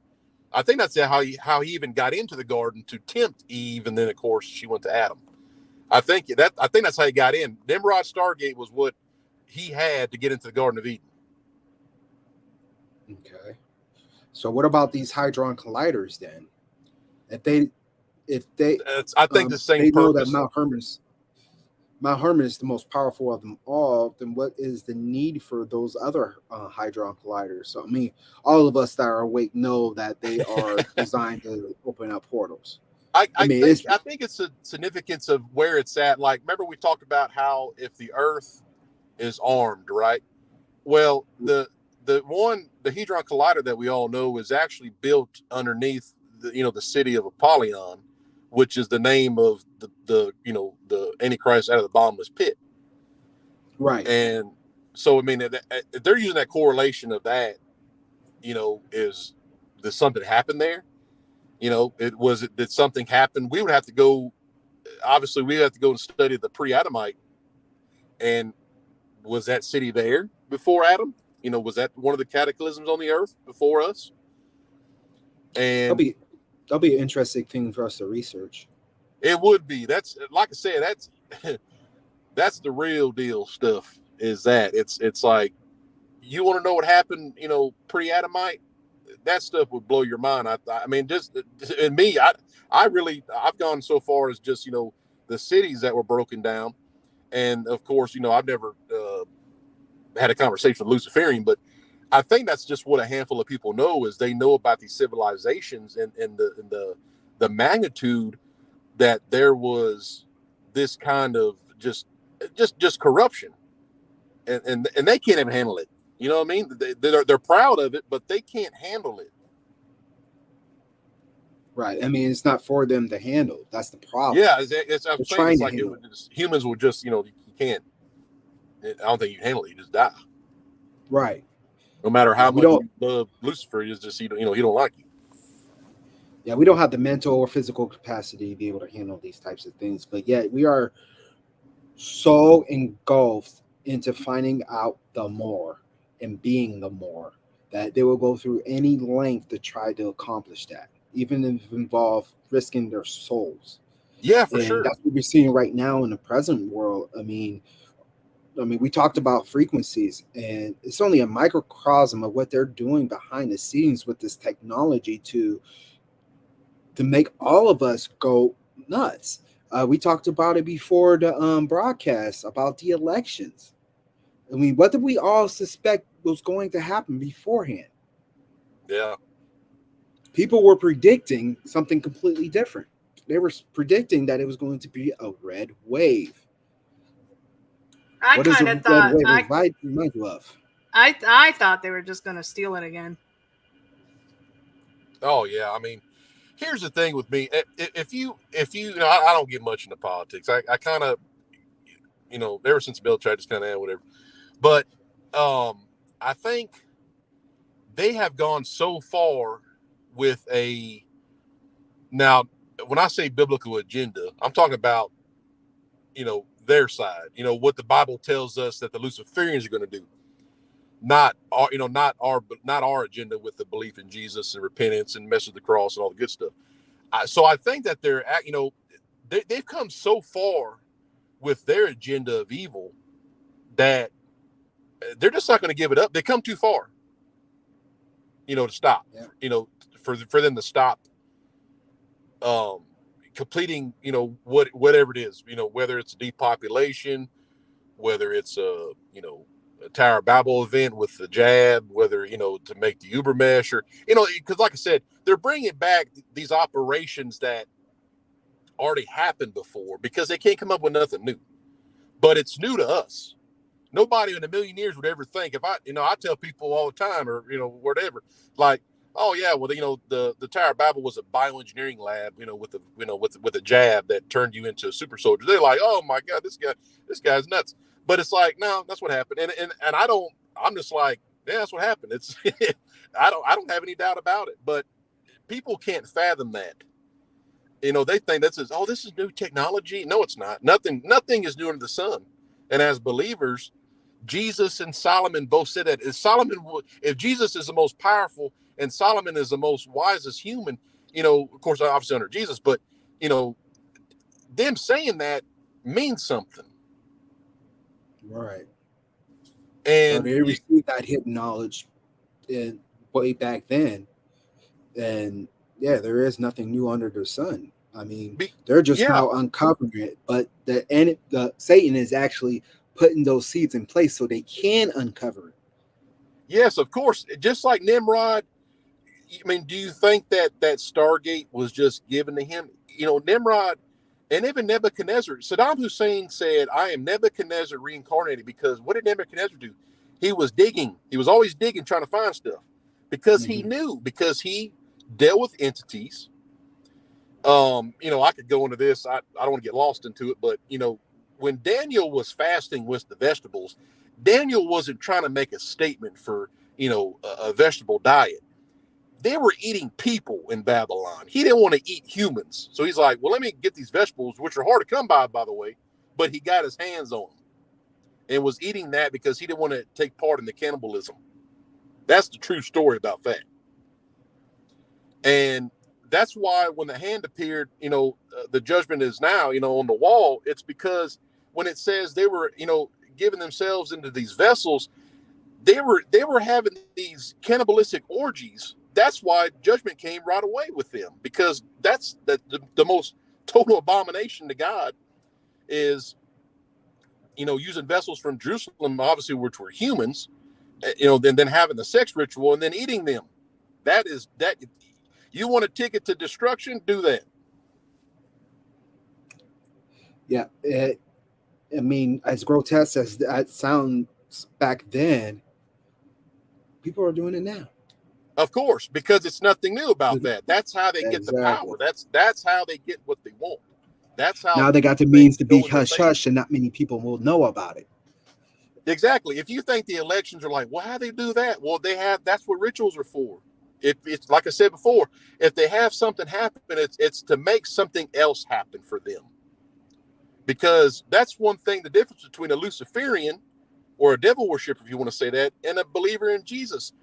I think that's how he even got into the garden, to tempt Eve, and then of course she went to Adam. I think that's how he got in. Nimrod Stargate was what he had to get into the Garden of Eden. Okay. So what about these Hadron Colliders then? I think the same they know that Mount Hermon is the most powerful of them all, then what is the need for those other hadron colliders? So, I mean, all of us that are awake know that they are designed to open up portals. I mean, think it's the significance of where it's at. Like, remember we talked about how if the Earth is armed, right? Well, the Hadron Collider that we all know is actually built underneath the city of Apollyon, which is the name of the Antichrist out of the bottomless pit. Right. And so, I mean, they're using that correlation of that, is did something happen there? Did something happen? We would have to go, obviously we have to go and study the pre-Adamite. And was that city there before Adam? Was that one of the cataclysms on the earth before us? And that'll be an interesting thing for us to research. It would be. That's, like I said, that's the real deal stuff. Is that it's like, you want to know what happened, pre-Adamite? That stuff would blow your mind. I mean, just and me, I've gone so far as just the cities that were broken down, and of course, I've never had a conversation with Luciferian, but I think that's just what a handful of people know, is they know about these civilizations and the magnitude that there was this kind of just corruption, and they can't even handle it. You know what I mean? They're proud of it, but they can't handle it. Right. I mean, it's not for them to handle. That's the problem. Yeah, I'm saying, it's like humans will just, you can't. I don't think you can handle it. You just die. Right. No matter how much you love Lucifer, is just he don't like you. Yeah, we don't have the mental or physical capacity to be able to handle these types of things, but yet we are so engulfed into finding out the more and being the more that they will go through any length to try to accomplish that, even if it involves risking their souls. Yeah, for sure. That's what we're seeing right now in the present world. I mean, we talked about frequencies, and it's only a microcosm of what they're doing behind the scenes with this technology to make all of us go nuts. We talked about it before the broadcast about the elections. I mean, what did we all suspect was going to happen beforehand? Yeah. People were predicting something completely different. They were predicting that it was going to be a red wave. I kind of thought remind you of? I thought they were just going to steal it again. Oh yeah, I mean, here's the thing with me. If you I don't get much into politics. I kind of, ever since Bill tried, just kind of whatever. But I think they have gone so far with now, when I say biblical agenda, I'm talking about, their side, what the Bible tells us that the Luciferians are going to do. Not our agenda with the belief in Jesus and repentance and mess with the cross and all the good stuff. So I think that they've come so far with their agenda of evil that they're just not going to give it up. They come too far, to stop. Yeah. For them to stop completing, whatever it is, whether it's a depopulation, whether it's a Tower of Babel event with the jab, whether, to make the Ubermesh, or, because like I said, they're bringing back these operations that already happened before because they can't come up with nothing new, but it's new to us. Nobody in a million years would ever think, if I tell people all the time, or, whatever, like, oh yeah, well, the Tower of Babel was a bioengineering lab, with a jab that turned you into a super soldier. They're like, oh my God, this guy's nuts. But it's like, no, that's what happened. And I'm just like, yeah, that's what happened. It's, I don't have any doubt about it, but people can't fathom that. They think this is new technology. No, it's not. Nothing is new under the sun. And as believers, Jesus and Solomon both said that if Jesus is the most powerful and Solomon is the most wisest human, of course, obviously under Jesus, but, them saying that means something. Right. And so they received that hidden knowledge way back then. And yeah, there is nothing new under the sun. I mean, Be- they're just yeah. now uncovering it, but the Satan is actually putting those seeds in place so they can uncover it. Yes, of course. Just like Nimrod. I mean, do you think that Stargate was just given to him? You know, Nimrod and even Nebuchadnezzar. Saddam Hussein said, "I am Nebuchadnezzar reincarnated," because what did Nebuchadnezzar do? He was digging. He was always digging, trying to find stuff, because he knew, because he dealt with entities. You know, I could go into this. I don't want to get lost into it, but you know, when Daniel was fasting with the vegetables, Daniel wasn't trying to make a statement for, you know, a vegetable diet. They were eating people in Babylon. He didn't want to eat humans. So he's like, well, let me get these vegetables, which are hard to come by the way, but he got his hands on them and was eating that because he didn't want to take part in the cannibalism. That's the true story about that. And that's why when the hand appeared, you know, the judgment is now, you know, on the wall. It's because when it says they were, you know, giving themselves into these vessels, they were having these cannibalistic orgies. That's why judgment came right away with them, because that's the most total abomination to God is, you know, using vessels from Jerusalem, obviously, which were humans, you know, then having the sex ritual and then eating them. That. You want a ticket to destruction? Do that. Yeah. I mean, as grotesque as that sounds back then, people are doing it now. Of course, because it's nothing new about that. That's how they get the power. That's how they get what they want. That's how now they got the means to be hush hush, and not many people will know about it. Exactly. If you think the elections are like, well, how they do that? Well, that's what rituals are for. If it's like I said before, if they have something happen, it's to make something else happen for them. Because that's one thing, the difference between a Luciferian or a devil worshiper, if you want to say that, and a believer in Jesus.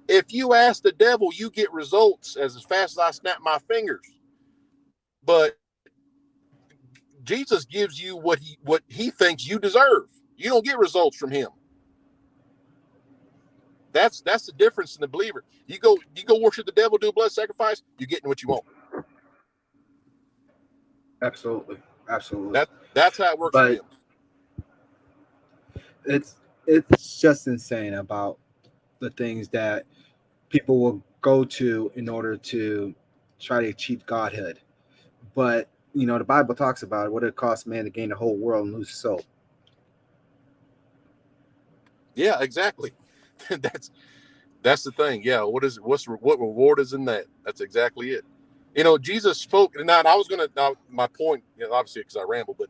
If you ask the devil, you get results as fast as I snap my fingers. But Jesus gives you what he thinks you deserve. You don't get results from him. That's the difference in the believer. You go worship the devil, do a blood sacrifice, you're getting what you want. Absolutely. That's how it works for him. It's just insane about the things that people will go to in order to try to achieve godhood. But you know, the Bible talks about what it costs man to gain the whole world and lose his soul. Yeah, exactly. That's the thing. Yeah, what reward is in that? That's exactly it. You know, Jesus spoke. Now, I was gonna. My point, you know, obviously, because I ramble, but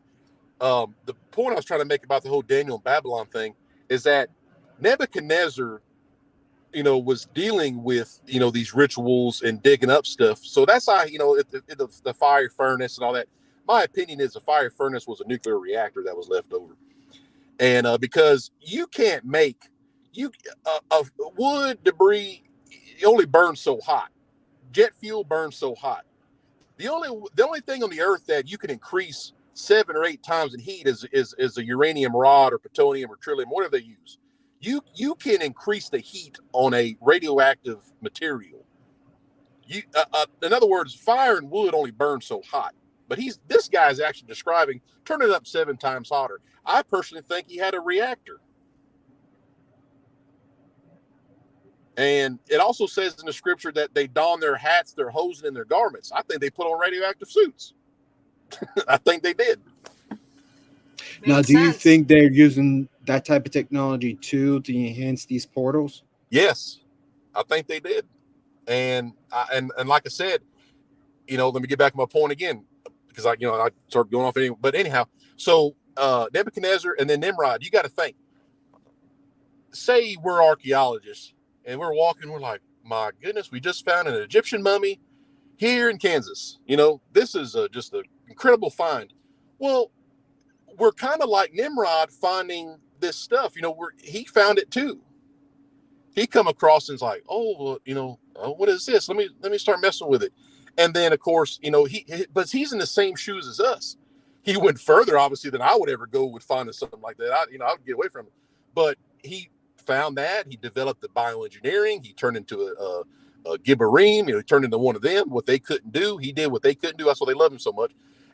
the point I was trying to make about the whole Daniel and Babylon thing is that Nebuchadnezzar, you know, was dealing with, you know, these rituals and digging up stuff. So that's how, you know, the fire furnace and all that. My opinion is the fire furnace was a nuclear reactor that was left over, and because you can't make wood debris, it only burns so hot. Jet fuel burns so hot. The only thing on the earth that you can increase 7 or 8 times in heat is a uranium rod or plutonium or trillium, whatever they use. You can increase the heat on a radioactive material. In other words, fire and wood only burn so hot. But this guy's actually describing turn it up 7 times hotter. I personally think he had a reactor. And it also says in the scripture that they don their hats, their hosen, and their garments. I think they put on radioactive suits. I think they did. Now, do you think they're using that type of technology too to enhance these portals? Yes, I think they did. And like I said, you know, let me get back to my point again, because I started going off anyway. But anyhow, so Nebuchadnezzar and then Nimrod, you got to think. Say we're archaeologists and we're walking, we're like, my goodness, we just found an Egyptian mummy here in Kansas. You know, this is just an incredible find. Well, we're kind of like Nimrod finding this stuff. You know, he found it too. He come across and is like, oh, well, you know, what is this? Let me start messing with it. And then, of course, you know, but he's in the same shoes as us. He went further, obviously, than I would ever go with finding something like that. I would get away from it. But he found that. He developed the bioengineering. He turned into Gibberim. He turned into one of them. What they couldn't do, he did what they couldn't do. That's why they love him so much.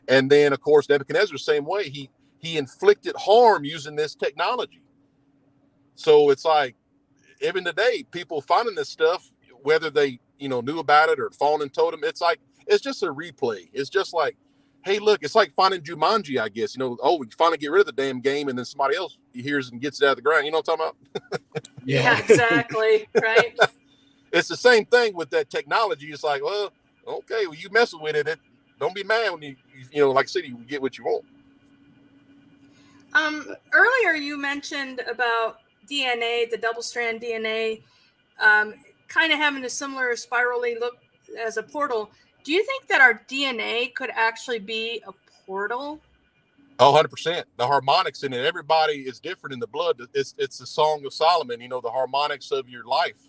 And then, of course, Nebuchadnezzar, the same way. He inflicted harm using this technology. So it's like, even today, people finding this stuff, whether they knew about it or fallen and told them, it's just a replay. It's just like, hey, look, it's like finding Jumanji, I guess. We finally get rid of the damn game, and then somebody else hears and gets it out of the ground. You know what I'm talking about? Yeah, exactly. Right. It's the same thing with that technology. It's like, well, okay, you messing with it. Don't be mad when you like I said, you get what you want. Earlier you mentioned about DNA, the double-strand DNA, kind of having a similar spirally look as a portal. Do you think that our DNA could actually be a portal? 100%. The harmonics in it, everybody is different in the blood. It's the Song of Solomon, the harmonics of your life.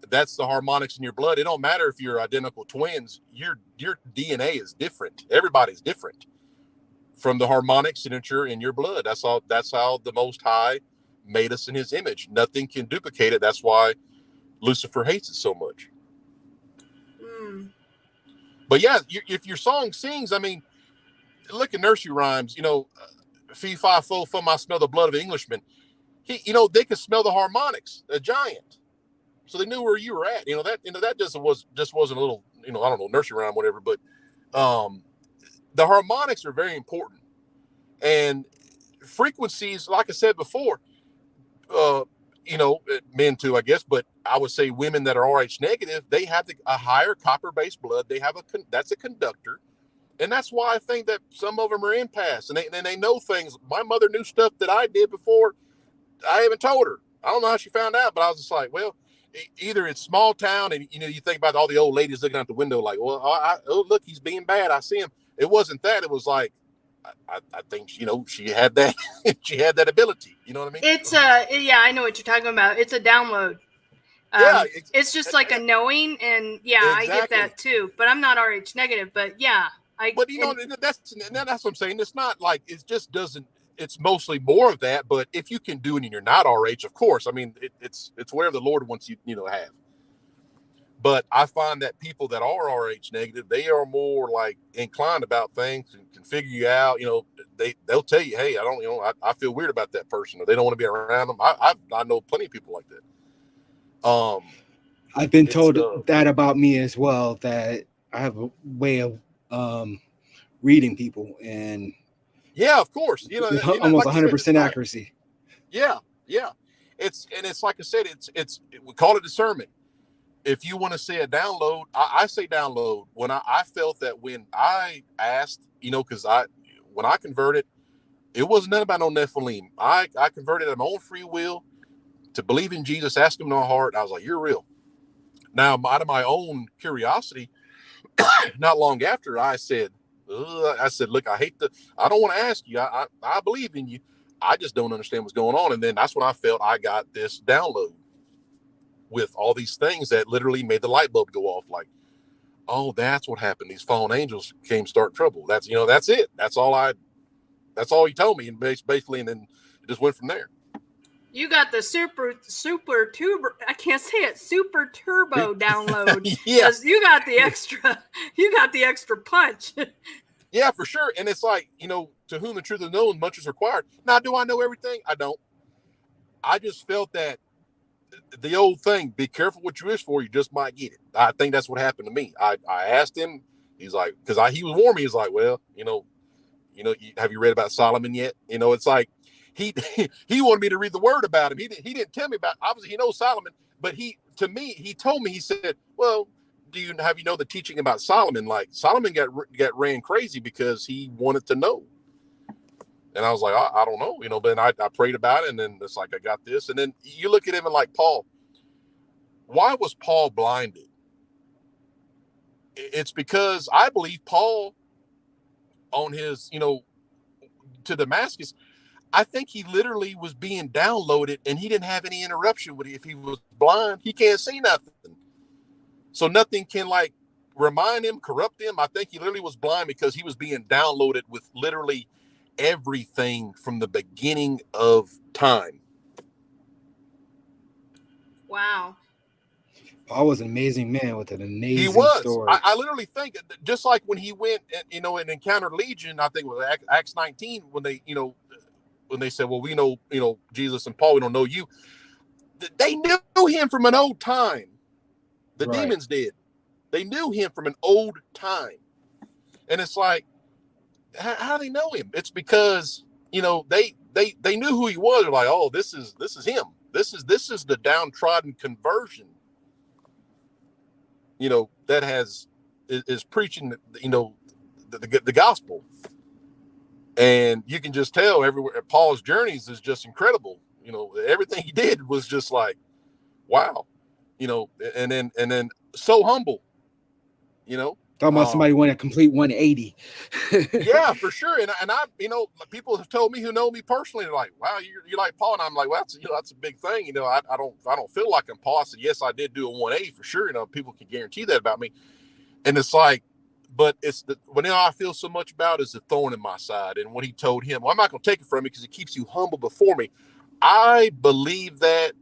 That's the harmonics in your blood. It don't matter if you're identical twins. Your DNA is different. Everybody's different from the harmonic signature in your blood. That's how the Most High made us in his image. Nothing can duplicate it. That's why Lucifer hates it so much. But yeah, if your song sings, I mean, look at nursery rhymes, fee, fi, fo, fum, I smell the blood of an Englishman. They could smell the harmonics, a giant. So they knew where you were at. That just wasn't a little, I don't know, nursery rhyme, whatever, but the harmonics are very important. And frequencies, like I said before, men too, I guess, but I would say women that are RH negative, they have a higher copper-based blood. They have that's a conductor. And that's why I think that some of them are empaths, and they know things. My mother knew stuff that I did before I even told her. I don't know how she found out, but I was just like, well, either it's small town, and you think about all the old ladies looking out the window like, well, oh look, he's being bad. I see him. It wasn't that. It was like, I think she had that she had that ability. You know what I mean? It's I know what you're talking about. It's a download. It's just like a knowing, and exactly. I get that too. But I'm not RH negative. But yeah, But that's what I'm saying. It's not like it just doesn't. It's mostly more of that. But if you can do it and you're not RH, of course. I mean, it's whatever the Lord wants you to have. But I find that people that are RH negative, they are more like inclined about things and can figure you out. They'll tell you, hey, I feel weird about that person, or they don't want to be around them. I know plenty of people like that. I've been told that about me as well, that I have a way of reading people, and yeah, of course, almost 100% accuracy. Yeah. It's like I said, we call it discernment. If you want to say a download, I say download. When I felt that when I asked, because when I converted, it wasn't nothing about no Nephilim. I converted at my own free will to believe in Jesus, ask him in my heart. I was like, you're real. Now, out of my own curiosity, not long after, I said, look, I don't want to ask you. I believe in you. I just don't understand what's going on. And then that's when I felt I got this download with all these things that literally made the light bulb go off. Like, oh, that's what happened. These fallen angels came start trouble. That's it. That's all he told me. And basically, and then it just went from there. You got the super turbo. I can't say it. Super turbo download. Yeah. You got the extra punch. Yeah, for sure. And it's like, to whom the truth is known, much is required. Now, do I know everything? I don't. I just felt that the old thing, be careful what you wish for, you just might get it. I think that's what happened to me. I asked him, he's like, because he was warming, he's like, well, have you read about Solomon yet? It's like he wanted me to read the word about him. He didn't tell me about, obviously he knows Solomon, but he told me, he said, well, have you know the teaching about Solomon? Like, Solomon got ran crazy because he wanted to know. And I was like, I don't know, but I prayed about it, and then it's like, I got this. And then you look at him and like Paul, why was Paul blinded? It's because I believe Paul on his, to Damascus, I think he literally was being downloaded and he didn't have any interruption with it. If he was blind, he can't see nothing. So nothing can like remind him, corrupt him. I think he literally was blind because he was being downloaded with literally everything from the beginning of time. Wow. Paul was an amazing man with an He amazing was. story. I literally think, just like when he went, and encountered Legion, I think it was Acts 19, when they said, well, we know, Jesus and Paul, we don't know you. They knew him from an old time. The Right. demons did. They knew him from an old time. And it's like, how do they know him? It's because, they knew who he was. They're like, oh, this is him. This is the downtrodden conversion, that is preaching, the gospel. And you can just tell everywhere Paul's journeys is just incredible. Everything he did was just like, wow, and then so humble, Talking about somebody went a complete 180. Yeah, for sure. And I, people have told me who know me personally, they're like, wow, you like Paul. And I'm like, well, that's a big thing. I don't feel like I'm Paul. I said, yes, I did do a 180 for sure. People can guarantee that about me. And it's like, but it's I feel so much about is the thorn in my side. And what he told him, well, I'm not going to take it from you because it keeps you humble before me. I believe that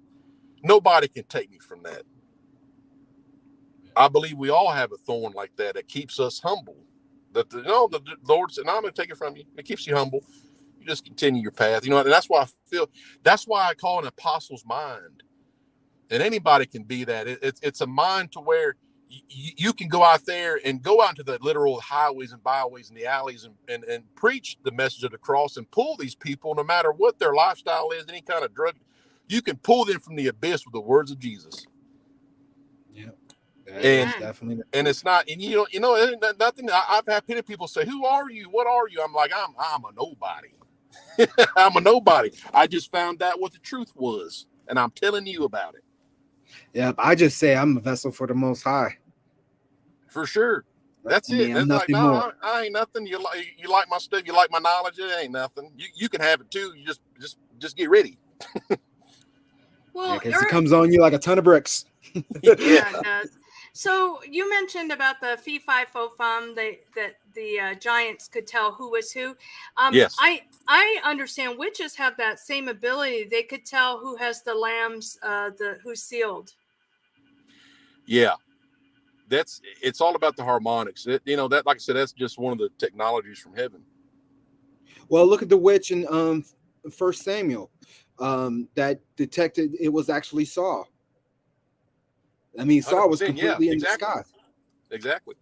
nobody can take me from that. I believe we all have a thorn like that keeps us humble. That the Lord said, no, I'm going to take it from you. It keeps you humble. You just continue your path. And that's why that's why I call an apostle's mind. And anybody can be that. It's a mind to where you can go out there and go out into the literal highways and byways and the alleys and preach the message of the cross and pull these people, no matter what their lifestyle is, any kind of drug, you can pull them from the abyss with the words of Jesus. Yeah. And definitely, and it's not, and nothing. I've had plenty of people say, "Who are you? What are you?" I'm like, I'm a nobody. I'm a nobody. I just found out what the truth was, and I'm telling you about it. Yep. I just say I'm a vessel for the Most High. For sure. That's it. I'm That's nothing like, more. I ain't nothing. You like my stuff. You like my knowledge. It ain't nothing. You can have it too. You just get ready. Well, because it comes on you like a ton of bricks. Yeah, it does. So you mentioned about the fee fi fo fum, that the giants could tell who was who. Yes. I understand witches have that same ability. They could tell who has the lambs, who's sealed. Yeah, it's all about the harmonics. That like I said, that's just one of the technologies from heaven. Well, look at the witch in 1 Samuel that detected it was actually Saul. I mean, Saul was completely in disguise. Exactly.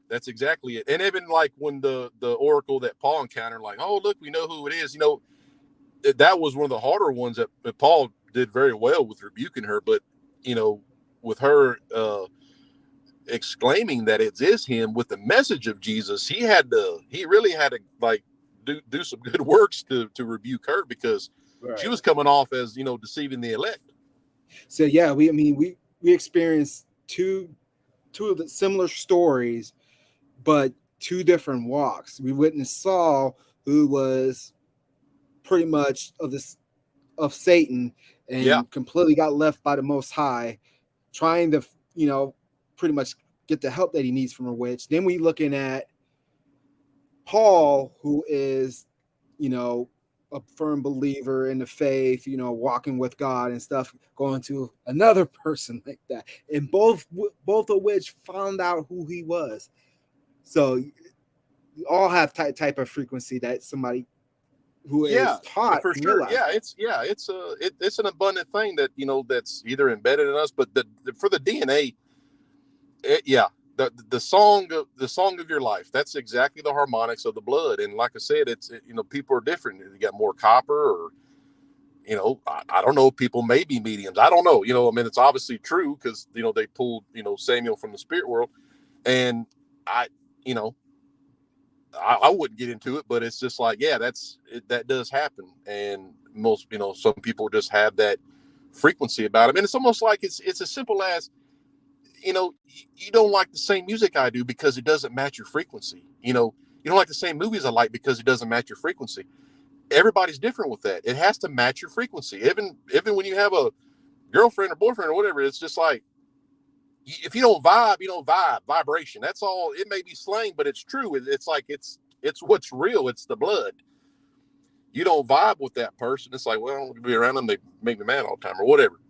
That's exactly it. And even like when the oracle that Paul encountered, like, oh, look, we know who it is. That was one of the harder ones that Paul did very well with rebuking her. But, with her exclaiming that it is him with the message of Jesus, he really had to like do some good works to rebuke her, because she was coming off as, deceiving the elect. So yeah, we experienced two of the similar stories, but two different walks. We witnessed Saul, who was pretty much of Satan, and completely got left by the Most High, trying to pretty much get the help that he needs from a witch. Then we looking at Paul, who is a firm believer in the faith, walking with God and stuff, going to another person like that, and both of which found out who he was. So we all have type of frequency that somebody who is taught for sure. Realize. It's an abundant thing that that's either embedded in us, but for the DNA, the song of your life, that's exactly the harmonics of the blood. And like I said, it's people are different. You got more copper, or I don't know, people may be mediums, I don't know, it's obviously true, because they pulled Samuel from the spirit world. And I wouldn't get into it, but it's just like, that does happen. And most some people just have that frequency about them. And it's almost like it's as simple as, you don't like the same music I do because it doesn't match your frequency. You don't like the same movies I like because it doesn't match your frequency. Everybody's different with that. It has to match your frequency. Even when you have a girlfriend or boyfriend or whatever, it's just like, if you don't vibe, you don't vibe. Vibration. That's all. It may be slang, but it's true. It's like, it's what's real. It's the blood. You don't vibe with that person, it's like, well, I don't want to be around them. They make me mad all the time or whatever.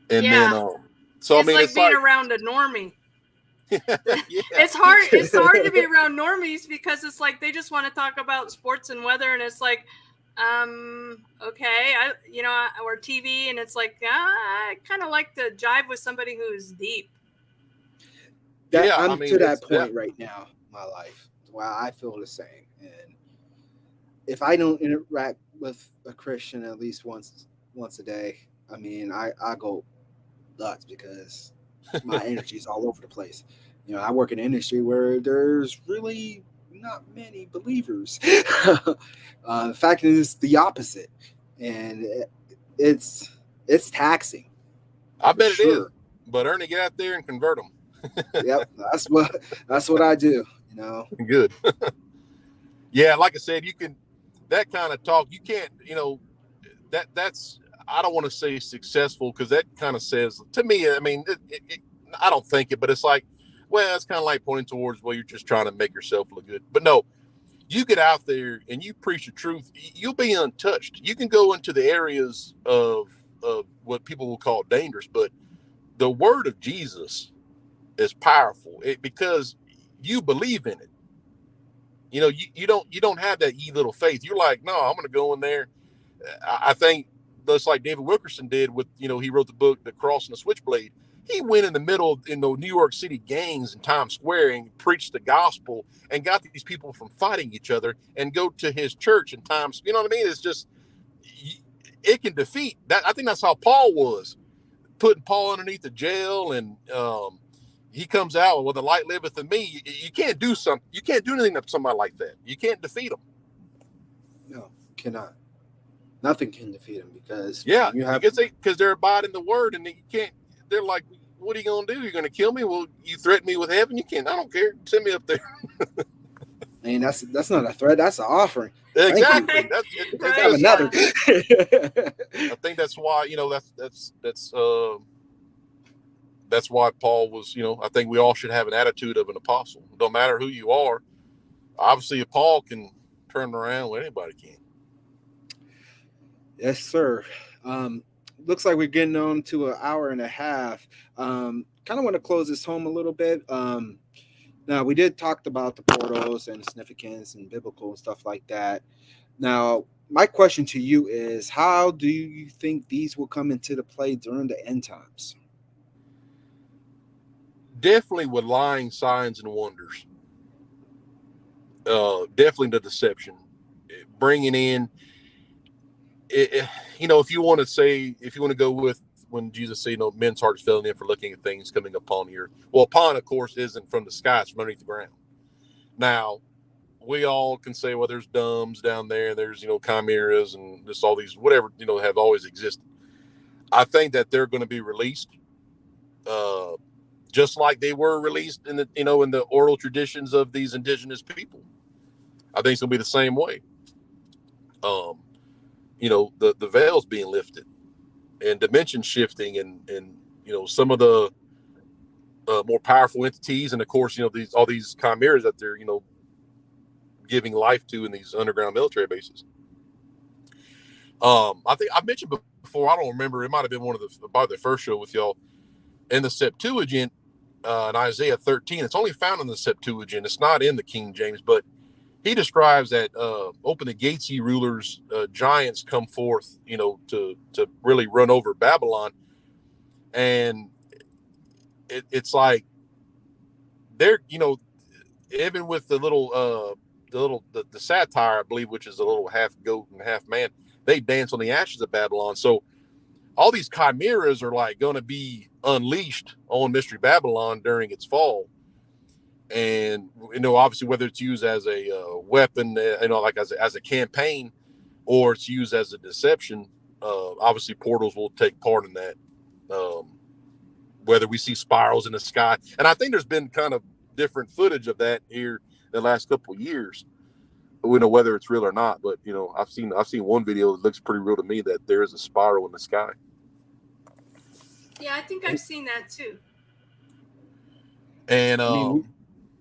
And Yeah. then, so It's I mean, like it's being like, around a normie. yeah, It's hard to be around normies because it's like they just want to talk about sports and weather, and it's like, okay, or TV, and it's like, I kind of like to jive with somebody who's deep. That, I I'm mean, to that it's point right now in my life. Well, I feel the same. And if I don't interact with a Christian at least once a day, I mean, I go nuts because my energy is all over the place. You know, I work in an industry where there's really not many believers. The fact is the opposite, and it's taxing. I bet sure. it is. But Ernie, get out there and convert them. Yep, that's what I do. You know, Good. Yeah, like I said, you can that kind of talk. You can't, that's. I don't want to say successful because that kind of says to me. I mean, I don't think it, but it's like, well, it's kind of like pointing towards, well, you're just trying to make yourself look good. But no, you get out there and you preach the truth, you'll be untouched. You can go into the areas of what people will call dangerous, but the word of Jesus is powerful because you believe in it. You know, you don't have that ye little faith. You're like, no, I'm going to go in there. I think just like David Wilkerson did with, he wrote the book, The Cross and the Switchblade. He went in the middle in the New York City gangs in Times Square and preached the gospel and got these people from fighting each other and go to his church in Times. You know what I mean? It's just, it can defeat that. I think that's how Paul was, putting Paul underneath the jail, and he comes out, well, the light liveth in me. You can't do something. You can't do anything to somebody like that. You can't defeat them. No, cannot. Nothing can defeat them because because they're abiding the word, and you can't. They're like, what are you gonna do? You're gonna kill me? Well, you threaten me with heaven. You can't. I don't care. Send me up there. I mean, that's not a threat. That's an offering. Exactly. That's another. I think that's why that's why Paul was. I think we all should have an attitude of an apostle. No matter who you are. Obviously, if Paul can turn around, well, anybody can. Yes, sir. Looks like we're getting on to an hour and a half. Kind of want to close this home a little bit. Now, we did talk about the portals and significance and biblical and stuff like that. Now, my question to you is, how do you think these will come into the play during the end times? Definitely with lying signs and wonders. Definitely the deception. Bringing in, if you want to go with when Jesus said, men's hearts failing in for looking at things coming upon the earth. Well, upon, of course, isn't from the sky, it's from underneath the ground. Now, we all can say, well, there's dumbs down there, there's, chimeras and just all these, whatever, have always existed. I think that they're going to be released, just like they were released in the, in the oral traditions of these indigenous people. I think it's going to be the same way. The veil's being lifted and dimension shifting and some of the more powerful entities. And of course, all these chimeras that they're, giving life to in these underground military bases. I think I mentioned before, I don't remember, it might've been probably the first show with y'all, in the Septuagint, in Isaiah 13, it's only found in the Septuagint. It's not in the King James, but he describes that open the gates, ye rulers, giants come forth, to really run over Babylon. And it's like they're, even with the little, the satire, I believe, which is a little half goat and half man, they dance on the ashes of Babylon. So all these chimeras are like going to be unleashed on Mystery Babylon during its fall. And, obviously, whether it's used as a weapon, like as a campaign, or it's used as a deception, obviously portals will take part in that. Whether we see spirals in the sky. And I think there's been kind of different footage of that here the last couple of years. We know whether it's real or not, but, I've seen one video that looks pretty real to me, that there is a spiral in the sky. Yeah, I think I've seen that too. And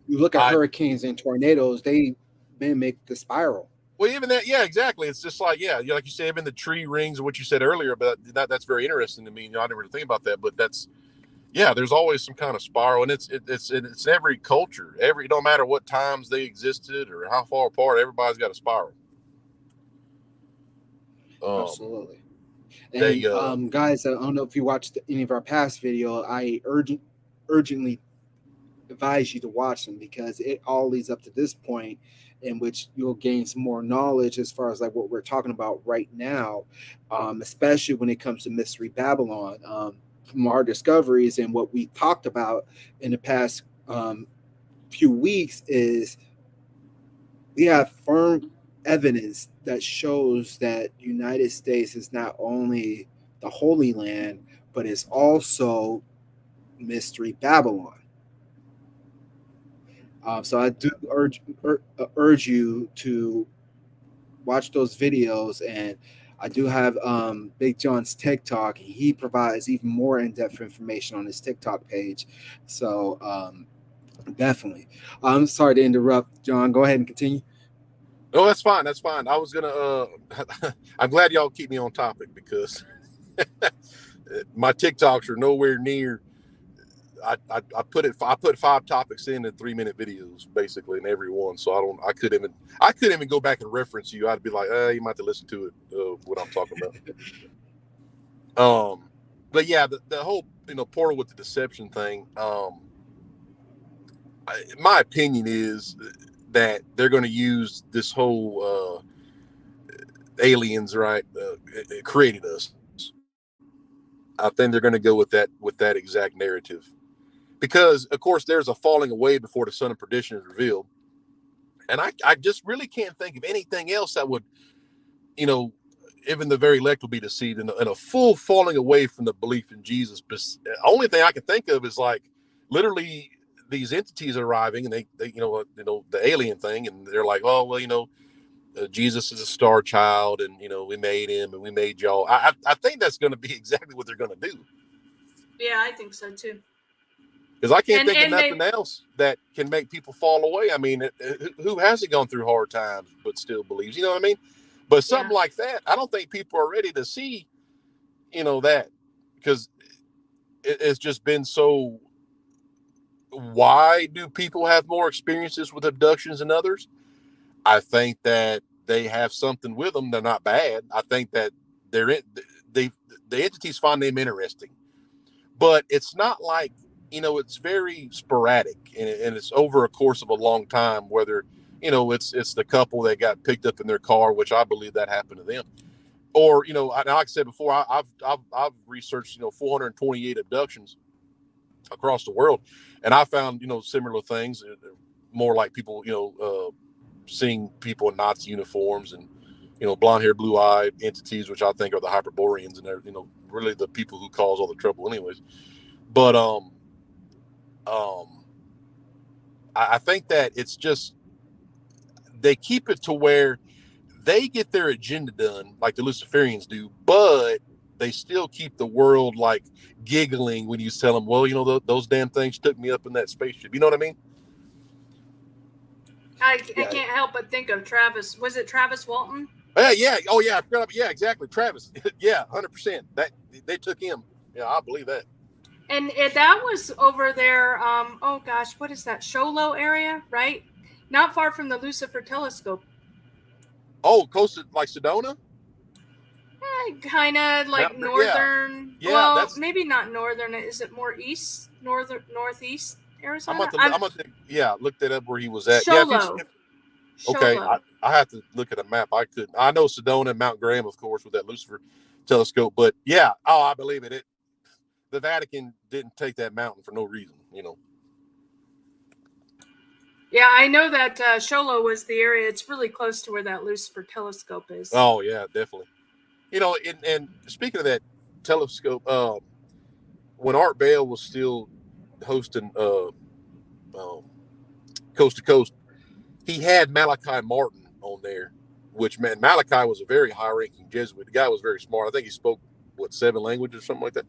you look at hurricanes and tornadoes, they mimic the spiral. Well, even that, yeah, exactly. It's just like, yeah, like you say, even the tree rings, what you said earlier, but that's very interesting to me. I never really think about that, but that's, yeah, there's always some kind of spiral, and it's every culture, it don't matter what times they existed or how far apart, everybody's got a spiral. Absolutely. And guys, I don't know if you watched any of our past video. I urgently advise you to watch them because it all leads up to this point in which you'll gain some more knowledge as far as like what we're talking about right now, especially when it comes to Mystery Babylon. From our discoveries and what we talked about in the past few weeks is we have firm evidence that shows that United States is not only the Holy Land, but is also Mystery Babylon. So I do urge you to watch those videos, and I do have Big John's TikTok. He provides even more in-depth information on his TikTok page. So definitely. I'm sorry to interrupt, John. Go ahead and continue. Oh, that's fine. That's fine. I was gonna. I'm glad y'all keep me on topic because my TikToks are nowhere near. I put 5 topics in 3-minute videos basically in every one, so I couldn't even go back and reference you. I'd be like, you might have to listen to it, what I'm talking about. But yeah, the whole portal with the deception thing. My opinion is that they're going to use this whole aliens, right? Created us. I think they're going to go with that exact narrative. Because, of course, there's a falling away before the son of perdition is revealed. And I just really can't think of anything else that would, even the very elect will be deceived in a full falling away from the belief in Jesus. But the only thing I can think of is like literally these entities arriving and they the alien thing. And they're like, oh, well, Jesus is a star child and, we made him and we made y'all. I think that's going to be exactly what they're going to do. Yeah, I think so, too. Because I can't think of nothing else that can make people fall away. I mean, who hasn't gone through hard times but still believes? You know what I mean? But something like that, I don't think people are ready to see, that. Because it's just been so... Why do people have more experiences with abductions than others? I think that they have something with them. They're not bad. I think that the entities find them interesting. But it's not like... it's very sporadic and it's over a course of a long time, whether, it's the couple that got picked up in their car, which I believe that happened to them. Or, like I said before, I've researched, 428 abductions across the world. And I found, similar things, more like people, seeing people in Nazi uniforms and, blonde hair, blue eyed entities, which I think are the Hyperboreans and they're, really the people who cause all the trouble anyways. But, I think that it's just they keep it to where they get their agenda done like the Luciferians do, but they still keep the world like giggling when you tell them, well, those damn things took me up in that spaceship. You know what I mean? I can't help but think of Travis. Was it Travis Walton? Yeah. Oh, yeah. I forgot. Yeah, exactly. Travis. Yeah, 100%. That they took him. Yeah, I believe that. And that was over there. Oh gosh, what is that? Sholo area, right? Not far from the Lucifer telescope. Oh, close to like Sedona? Kind of like northern. Yeah, well, maybe not northern. Is it more east, northeast Arizona? I'm gonna look that up where he was at. Sholo. Yeah, okay, I have to look at a map. I know Sedona and Mount Graham, of course, with that Lucifer telescope. But yeah, I believe it. The Vatican didn't take that mountain for no reason, Yeah, I know that Sholo was the area. It's really close to where that Lucifer telescope is. Oh, yeah, definitely. And speaking of that telescope, when Art Bell was still hosting Coast to Coast, he had Malachi Martin on there, which, man, Malachi was a very high-ranking Jesuit. The guy was very smart. I think he spoke, 7 languages or something like that.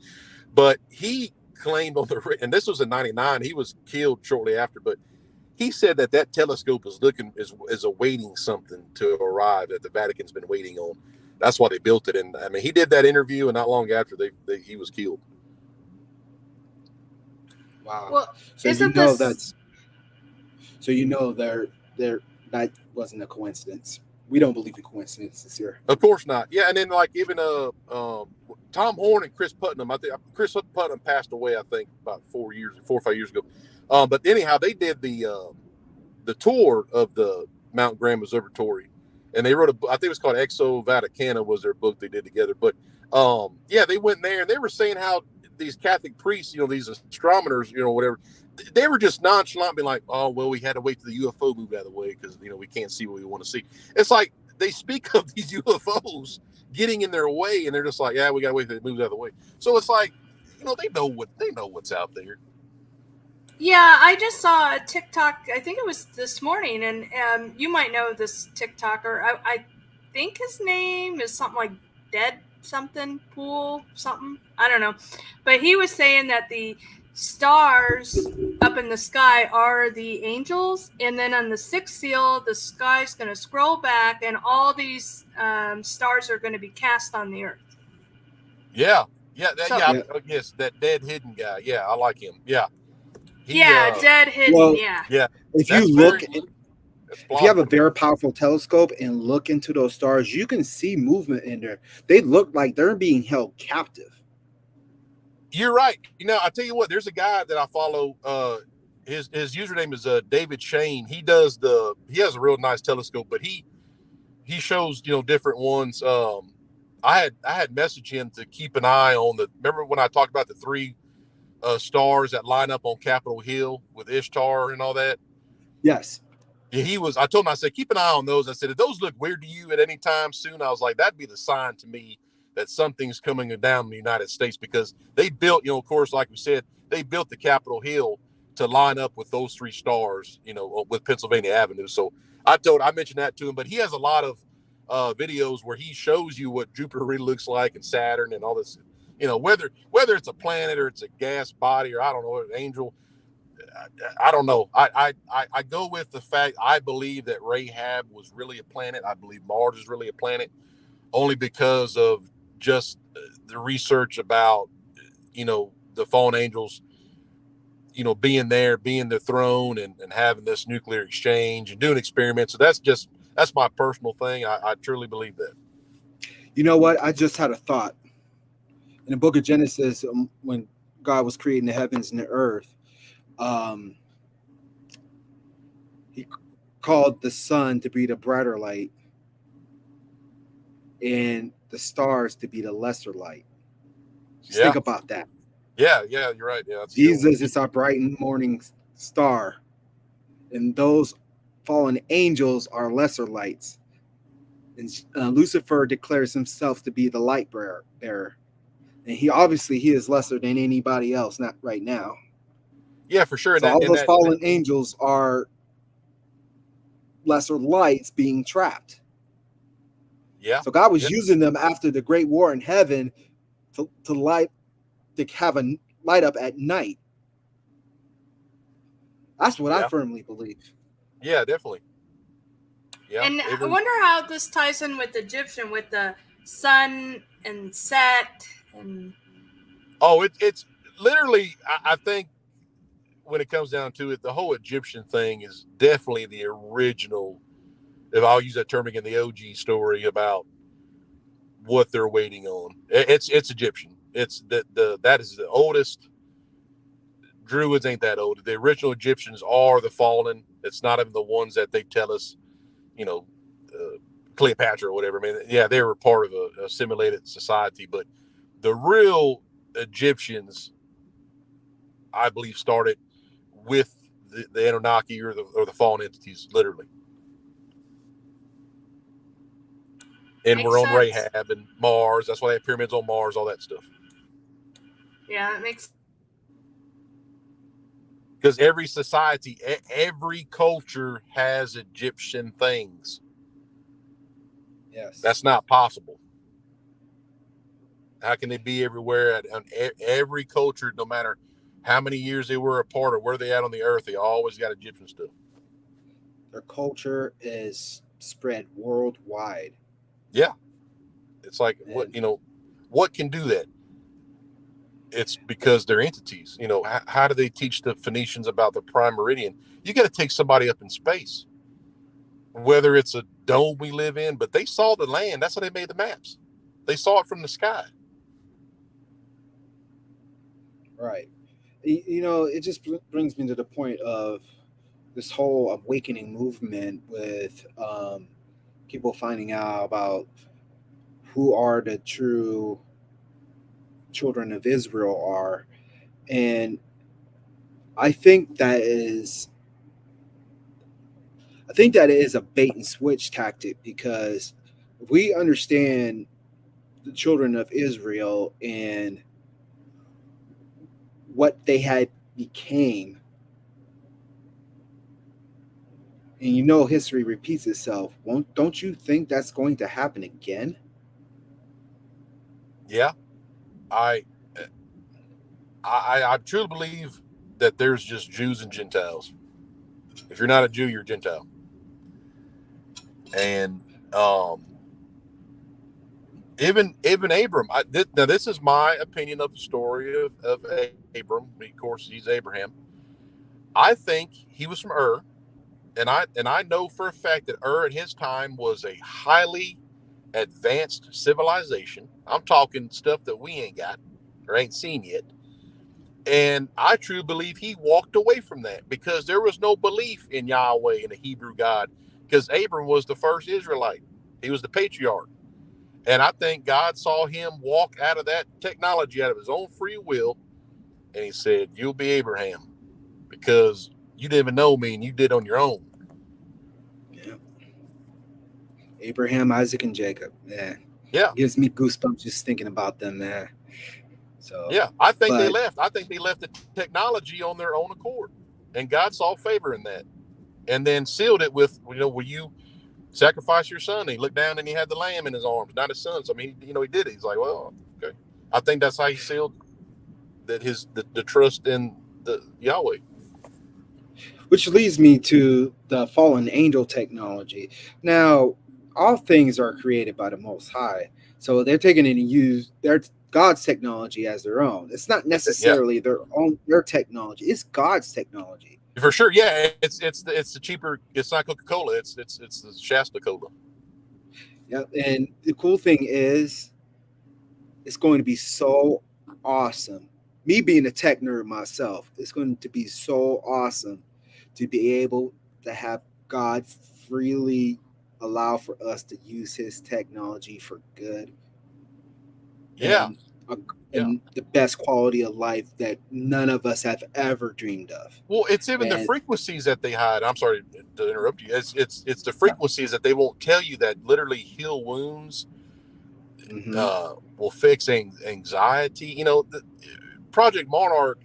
But he claimed and this was in 99, he was killed shortly after, but he said that telescope is awaiting something to arrive that the Vatican's been waiting on. That's why they built it. And I mean, he did that interview, and not long after he was killed. Wow. Well, So isn't you know this? there that wasn't a coincidence. We don't believe in coincidences here. Of course not. Yeah, and then like even Tom Horn and Chris Putnam. I think Chris Putnam passed away, I think, about 4 or 5 years ago. But anyhow, they did the tour of the Mount Graham Observatory, and they wrote a book. I think it was called Exo Vaticana was their book they did together. But yeah, they went there and they were saying how these Catholic priests, these astronomers, whatever, they were just nonchalant, being like, oh, well, we had to wait till the UFO moved out of the way because, we can't see what we want to see. It's like they speak of these UFOs getting in their way, and they're just like, yeah, we got to wait till it moves out of the way. So it's like, they know what's out there. Yeah, I just saw a TikTok. I think it was this morning, and you might know this TikToker. I think his name is something like Dead something Pool something. I don't know, but he was saying that the stars up in the sky are the angels, and then on the sixth seal, the sky's going to scroll back, and all these stars are going to be cast on the earth. Yeah, yes, that dead hidden guy. Yeah, I like him. Yeah. Dead hidden. Well, yeah. If you have a very powerful telescope and look into those stars, you can see movement in there. They look like they're being held captive. You're right. I tell you what, there's a guy that I follow. His username is David Shane. He has a real nice telescope, but he shows different ones. I had messaged him to keep an eye on remember when I talked about the 3 stars that line up on Capitol Hill with Ishtar and all that? Yes. Yeah, I told him, I said, keep an eye on those. I said, if those look weird to you at any time soon, I was like, that'd be the sign to me that something's coming down the United States, because they built, of course, like we said, they built the Capitol Hill to line up with those 3 stars, with Pennsylvania Avenue. So I mentioned that to him, but he has a lot of videos where he shows you what Jupiter really looks like, and Saturn and all this, whether it's a planet or it's a gas body, or I don't know, an angel. I don't know. I go with the fact I believe that Rahab was really a planet. I believe Mars is really a planet, only because of just the research about, the fallen angels, being there, being their throne, and having this nuclear exchange and doing experiments. So that's my personal thing. I truly believe that. You know what? I just had a thought. In the book of Genesis, when God was creating the heavens and the earth, he called the sun to be the brighter light and the stars to be the lesser light. Just think about that. Yeah, you're right. Yeah, Jesus is our bright morning star, and those fallen angels are lesser lights. And Lucifer declares himself to be the light bearer, and he is lesser than anybody else, not right now. Yeah, for sure. So all those fallen angels are lesser lights being trapped. Yeah. So God was using them after the great war in heaven to have a light up at night. That's what I firmly believe. Yeah, definitely. Yeah. And I wonder how this ties in with Egyptian, with the sun and set and. Oh, it's literally, I think, when it comes down to it, the whole Egyptian thing is definitely the original, if I'll use that term again, the OG story about what they're waiting on. It's Egyptian. It's that is the oldest. Druids ain't that old. The original Egyptians are the fallen. It's not even the ones that they tell us, Cleopatra or whatever. I mean, yeah, they were part of a assimilated society, but the real Egyptians, I believe, started with the Anunnaki or the fallen entities, literally. And we're on Rahab and Mars. That's why they have pyramids on Mars, all that stuff. Yeah, it makes. Because every society, every culture has Egyptian things. Yes. That's not possible. How can they be everywhere? Every culture, no matter how many years they were apart or where they at on the earth, they always got Egyptian stuff. their culture is spread worldwide. Yeah. It's like, And what can do that? It's because they're entities. How do they teach the Phoenicians about the prime meridian? You got to take somebody up in space, whether it's a dome we live in, but they saw the land. That's how they made the maps. They saw it from the sky. right. It just brings me to the point of this whole awakening movement with people finding out about who are the true children of Israel are. And I think that is a bait and switch tactic, because if we understand the children of Israel and what they had became, and history repeats itself, don't you think that's going to happen again? Yeah, I truly believe that there's just Jews and Gentiles. If you're not a Jew, you're a Gentile. And even Abram. Now, this is my opinion of the story of Abram. Of course, he's Abraham. I think he was from Ur, and I know for a fact that Ur at his time was a highly advanced civilization. I'm talking stuff that we ain't got or ain't seen yet. And I truly believe he walked away from that because there was no belief in Yahweh and the Hebrew God, because Abram was the first Israelite. He was the patriarch. And I think God saw him walk out of that technology out of his own free will. And he said, you'll be Abraham because you didn't even know me and you did on your own. Yeah. Abraham, Isaac, and Jacob. Yeah. Yeah. Gives me goosebumps just thinking about them, man. So yeah, I think they left. I think they left the technology on their own accord. And God saw favor in that. And then sealed it with, will you sacrifice your son? And he looked down and he had the lamb in his arms, not his son. So, I mean, he did it. He's like, well, okay. I think that's how he sealed that the trust in the Yahweh. Which leads me to the fallen angel technology. Now, all things are created by the Most High. So they're taking and use God's technology as their own. It's not necessarily their technology. It's God's technology. For sure. Yeah. It's the cheaper. It's not Coca-Cola. It's the Shasta Cola. Yeah. And the cool thing is, it's going to be so awesome. Me being a tech nerd myself, it's going to be so awesome to be able to have God freely allow for us to use his technology for good. Yeah. And the best quality of life that none of us have ever dreamed of. Well, it's even the frequencies that they hide. I'm sorry to interrupt you. It's the frequencies that they won't tell you that literally heal wounds, will fix anxiety. Project Monarch,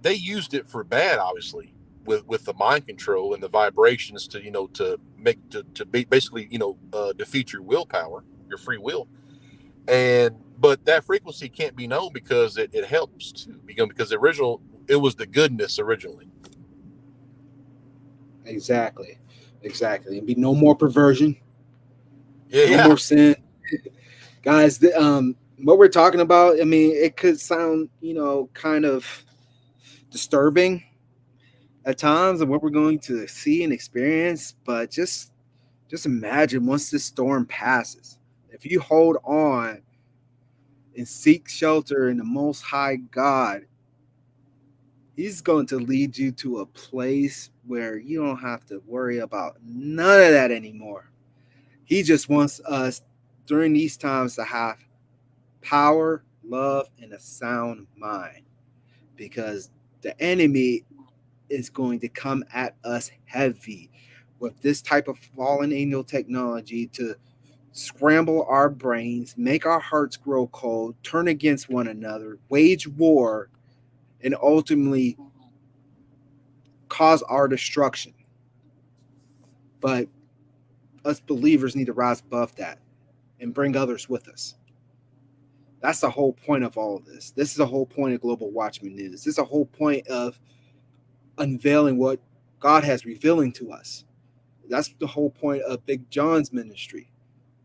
they used it for bad, obviously, with the mind control and the vibrations to basically defeat your willpower, your free will. But that frequency can't be known because it helps too, because it was the goodness originally. Exactly. And be no more perversion. Yeah. No more sin. Guys, what we're talking about, I mean, it could sound, kind of disturbing at times of what we're going to see and experience, but just imagine once this storm passes, if you hold on and seek shelter in the Most High God, he's going to lead you to a place where you don't have to worry about none of that anymore. He just wants us during these times to have power, love, and a sound mind, because the enemy is going to come at us heavy with this type of fallen angel technology to scramble our brains, make our hearts grow cold, turn against one another, wage war, and ultimately cause our destruction. But us believers need to rise above that and bring others with us. That's the whole point of all of this. This is the whole point of Global Watchman News. This is the whole point of unveiling what God has revealing to us. That's the whole point of Big John's ministry,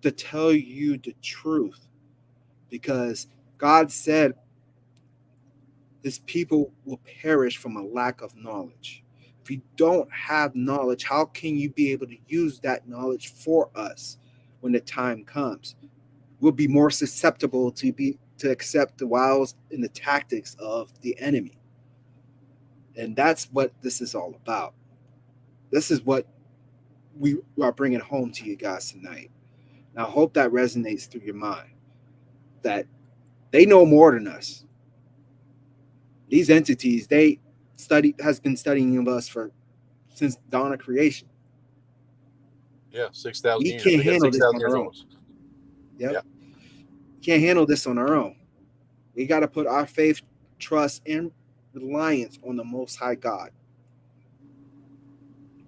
to tell you the truth, because God said his people will perish from a lack of knowledge. If you don't have knowledge, how can you be able to use that knowledge for us when the time comes? We'll be more susceptible to accept the wiles and the tactics of the enemy. And that's what this is all about. This is what we are bringing home to you guys tonight. And I hope that resonates through your mind, that they know more than us. These entities, has been studying us since dawn of creation. Yeah, 6,000 We years. can't They got handle this 6,000 on years our on own. us. Yep. Yeah. Can't handle this on our own. We got to put our faith, trust, and reliance on the Most High God,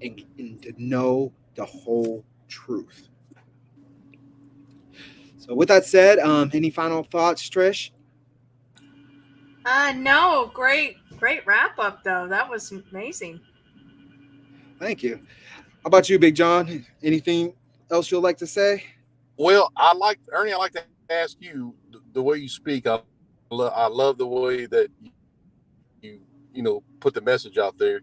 and to know the whole truth. So with that said, any final thoughts, Trish? No, great wrap up though. That was amazing. Thank you. How about you, Big John? Anything else you'd like to say? Well, Ernie, I like to ask you the way you speak. I love the way that you put the message out there.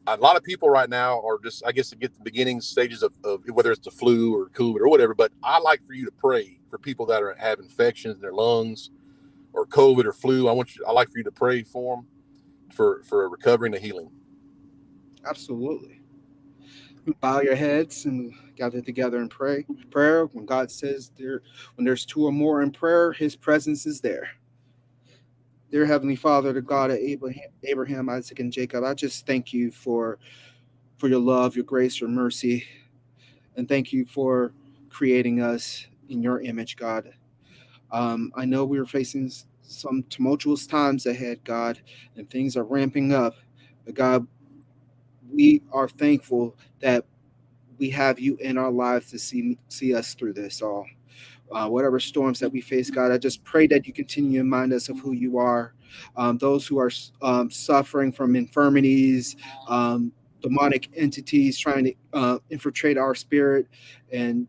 A lot of people right now are just, I guess, to get the beginning stages of whether it's the flu or COVID or whatever. But I like for you to pray for people that have infections in their lungs or COVID or flu. I like for you to pray for them for a recovery and a healing. Absolutely. Bow your heads and gather together and pray. Prayer, when God says when there's two or more in prayer, his presence is there. Dear Heavenly Father, the God of Abraham, Isaac, and Jacob, I just thank you for your love, your grace, your mercy, and thank you for creating us in your image, God. I know we're facing some tumultuous times ahead, God, and things are ramping up. But God, we are thankful that we have you in our lives to see us through this all. Whatever storms that we face, God, I just pray that you continue to remind us of who you are. Those who are suffering from infirmities, demonic entities trying to infiltrate our spirit, and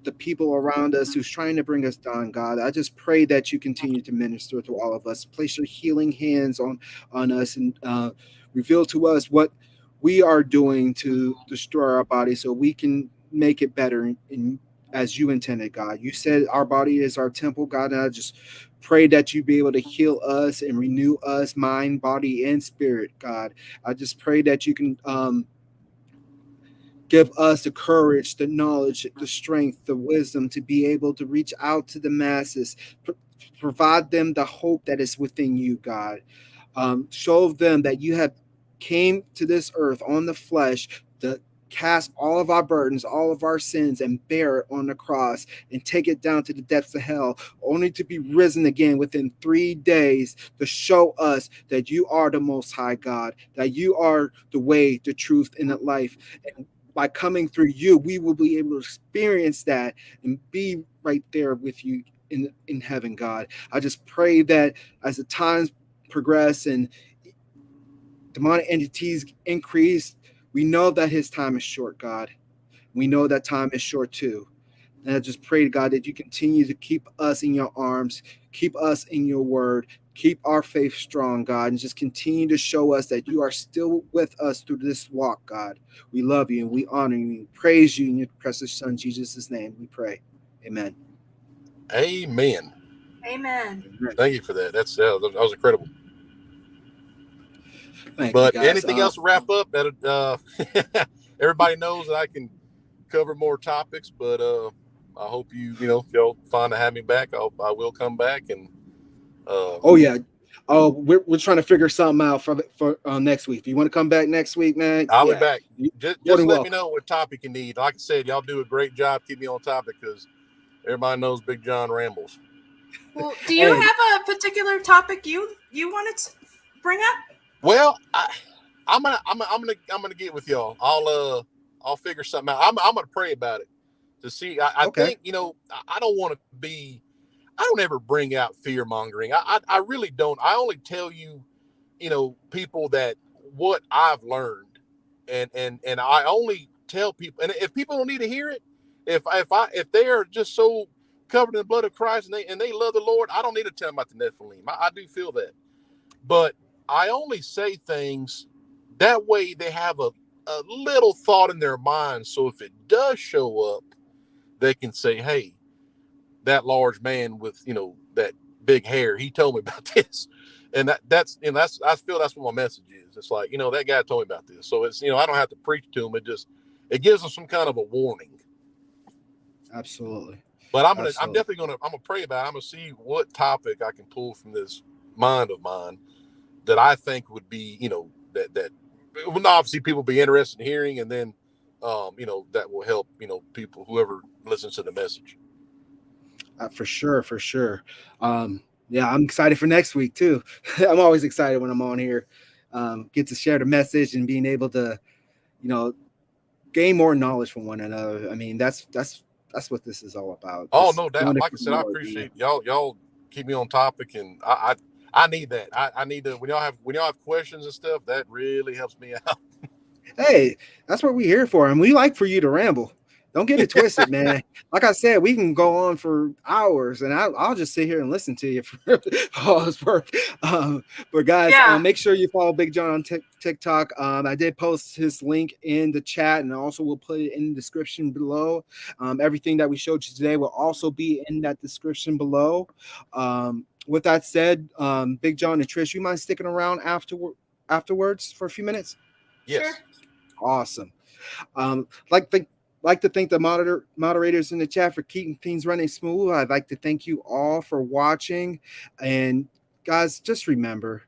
the people around us who's trying to bring us down, God, I just pray that you continue to minister to all of us. Place your healing hands on us, and reveal to us what we are doing to destroy our body so we can make it better as you intended, God. You said our body is our temple, God, and I just pray that you be able to heal us and renew us, mind, body, and spirit, God. I just pray that you can give us the courage, the knowledge, the strength, the wisdom to be able to reach out to the masses, provide them the hope that is within you, God. Show them that you have came to this earth on the flesh to cast all of our burdens, all of our sins, and bear it on the cross and take it down to the depths of hell, only to be risen again within 3 days to show us that you are the Most High God, that you are the way, the truth, and the life. And by coming through you, we will be able to experience that and be right there with you in heaven, God. I just pray that as the times progress and demonic entities increase, we know that his time is short, God. We know that time is short too. And I just pray to God that you continue to keep us in your arms, keep us in your word, keep our faith strong, God, and just continue to show us that you are still with us through this walk, God. We love you and we honor you and praise you in your precious son, Jesus' name, we pray. Amen. Amen. Amen. Thank you for that. That was incredible. Thank but you, guys. Anything else to wrap up? Everybody knows that I can cover more topics, but I hope if y'all find to have me back, I will come back. And oh yeah, we're trying to figure something out for next week. If you want to come back next week, man, I'll be back. Just let welcome. me know what topic you need. Like I said, y'all do a great job keeping me on topic because everybody knows Big John rambles. Well, do you have a particular topic you wanted to bring up? Well, I'm gonna get with y'all. I'll figure something out. I'm gonna pray about it to see. I think I don't want to be. I don't ever bring out fear mongering. I really don't. I only tell you, people that what I've learned, and I only tell people, and if people don't need to hear it, if they are just so covered in the blood of Christ and they love the Lord, I don't need to tell them about the Nephilim. I do feel that, but I only say things that way they have a little thought in their mind. So if it does show up, they can say, "Hey, that large man with that big hair, he told me about this," and that's I feel that's what my message is. It's like that guy told me about this, so it's I don't have to preach to them. It gives them some kind of a warning. Absolutely. But I'm definitely gonna pray about it. I'm gonna see what topic I can pull from this mind of mine that I think would be that obviously people be interested in hearing, and then that will help people, whoever listens to the message. For sure. Yeah, I'm excited for next week too. I'm always excited when I'm on here. Get to share the message and being able to gain more knowledge from one another. I mean, that's what this is all about. Oh, no doubt. Like I said, I appreciate y'all keep me on topic, and I need that. I need to, when y'all have questions and stuff, that really helps me out. Hey, that's what we're here for, and we like for you to ramble. Don't get it twisted, man. Like I said, we can go on for hours, and I'll just sit here and listen to you for all his work. But guys, make sure you follow Big John on TikTok. I did post his link in the chat, and also we'll put it in the description below. Everything that we showed you today will also be in that description below. With that said, Big John and Trish, you mind sticking around afterwards for a few minutes? Yes. Sure. Awesome. Like to thank the moderators in the chat for keeping things running smooth. I'd like to thank you all for watching. And guys, just remember,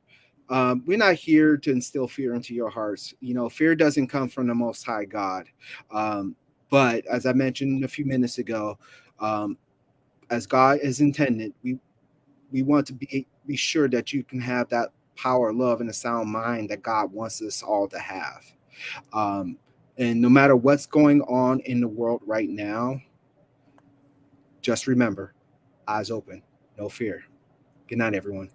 we're not here to instill fear into your hearts. Fear doesn't come from the Most High God. But as I mentioned a few minutes ago, as God is intended, we want to be sure that you can have that power, love, and a sound mind that God wants us all to have. And no matter what's going on in the world right now, just remember, eyes open, no fear. Good night, everyone.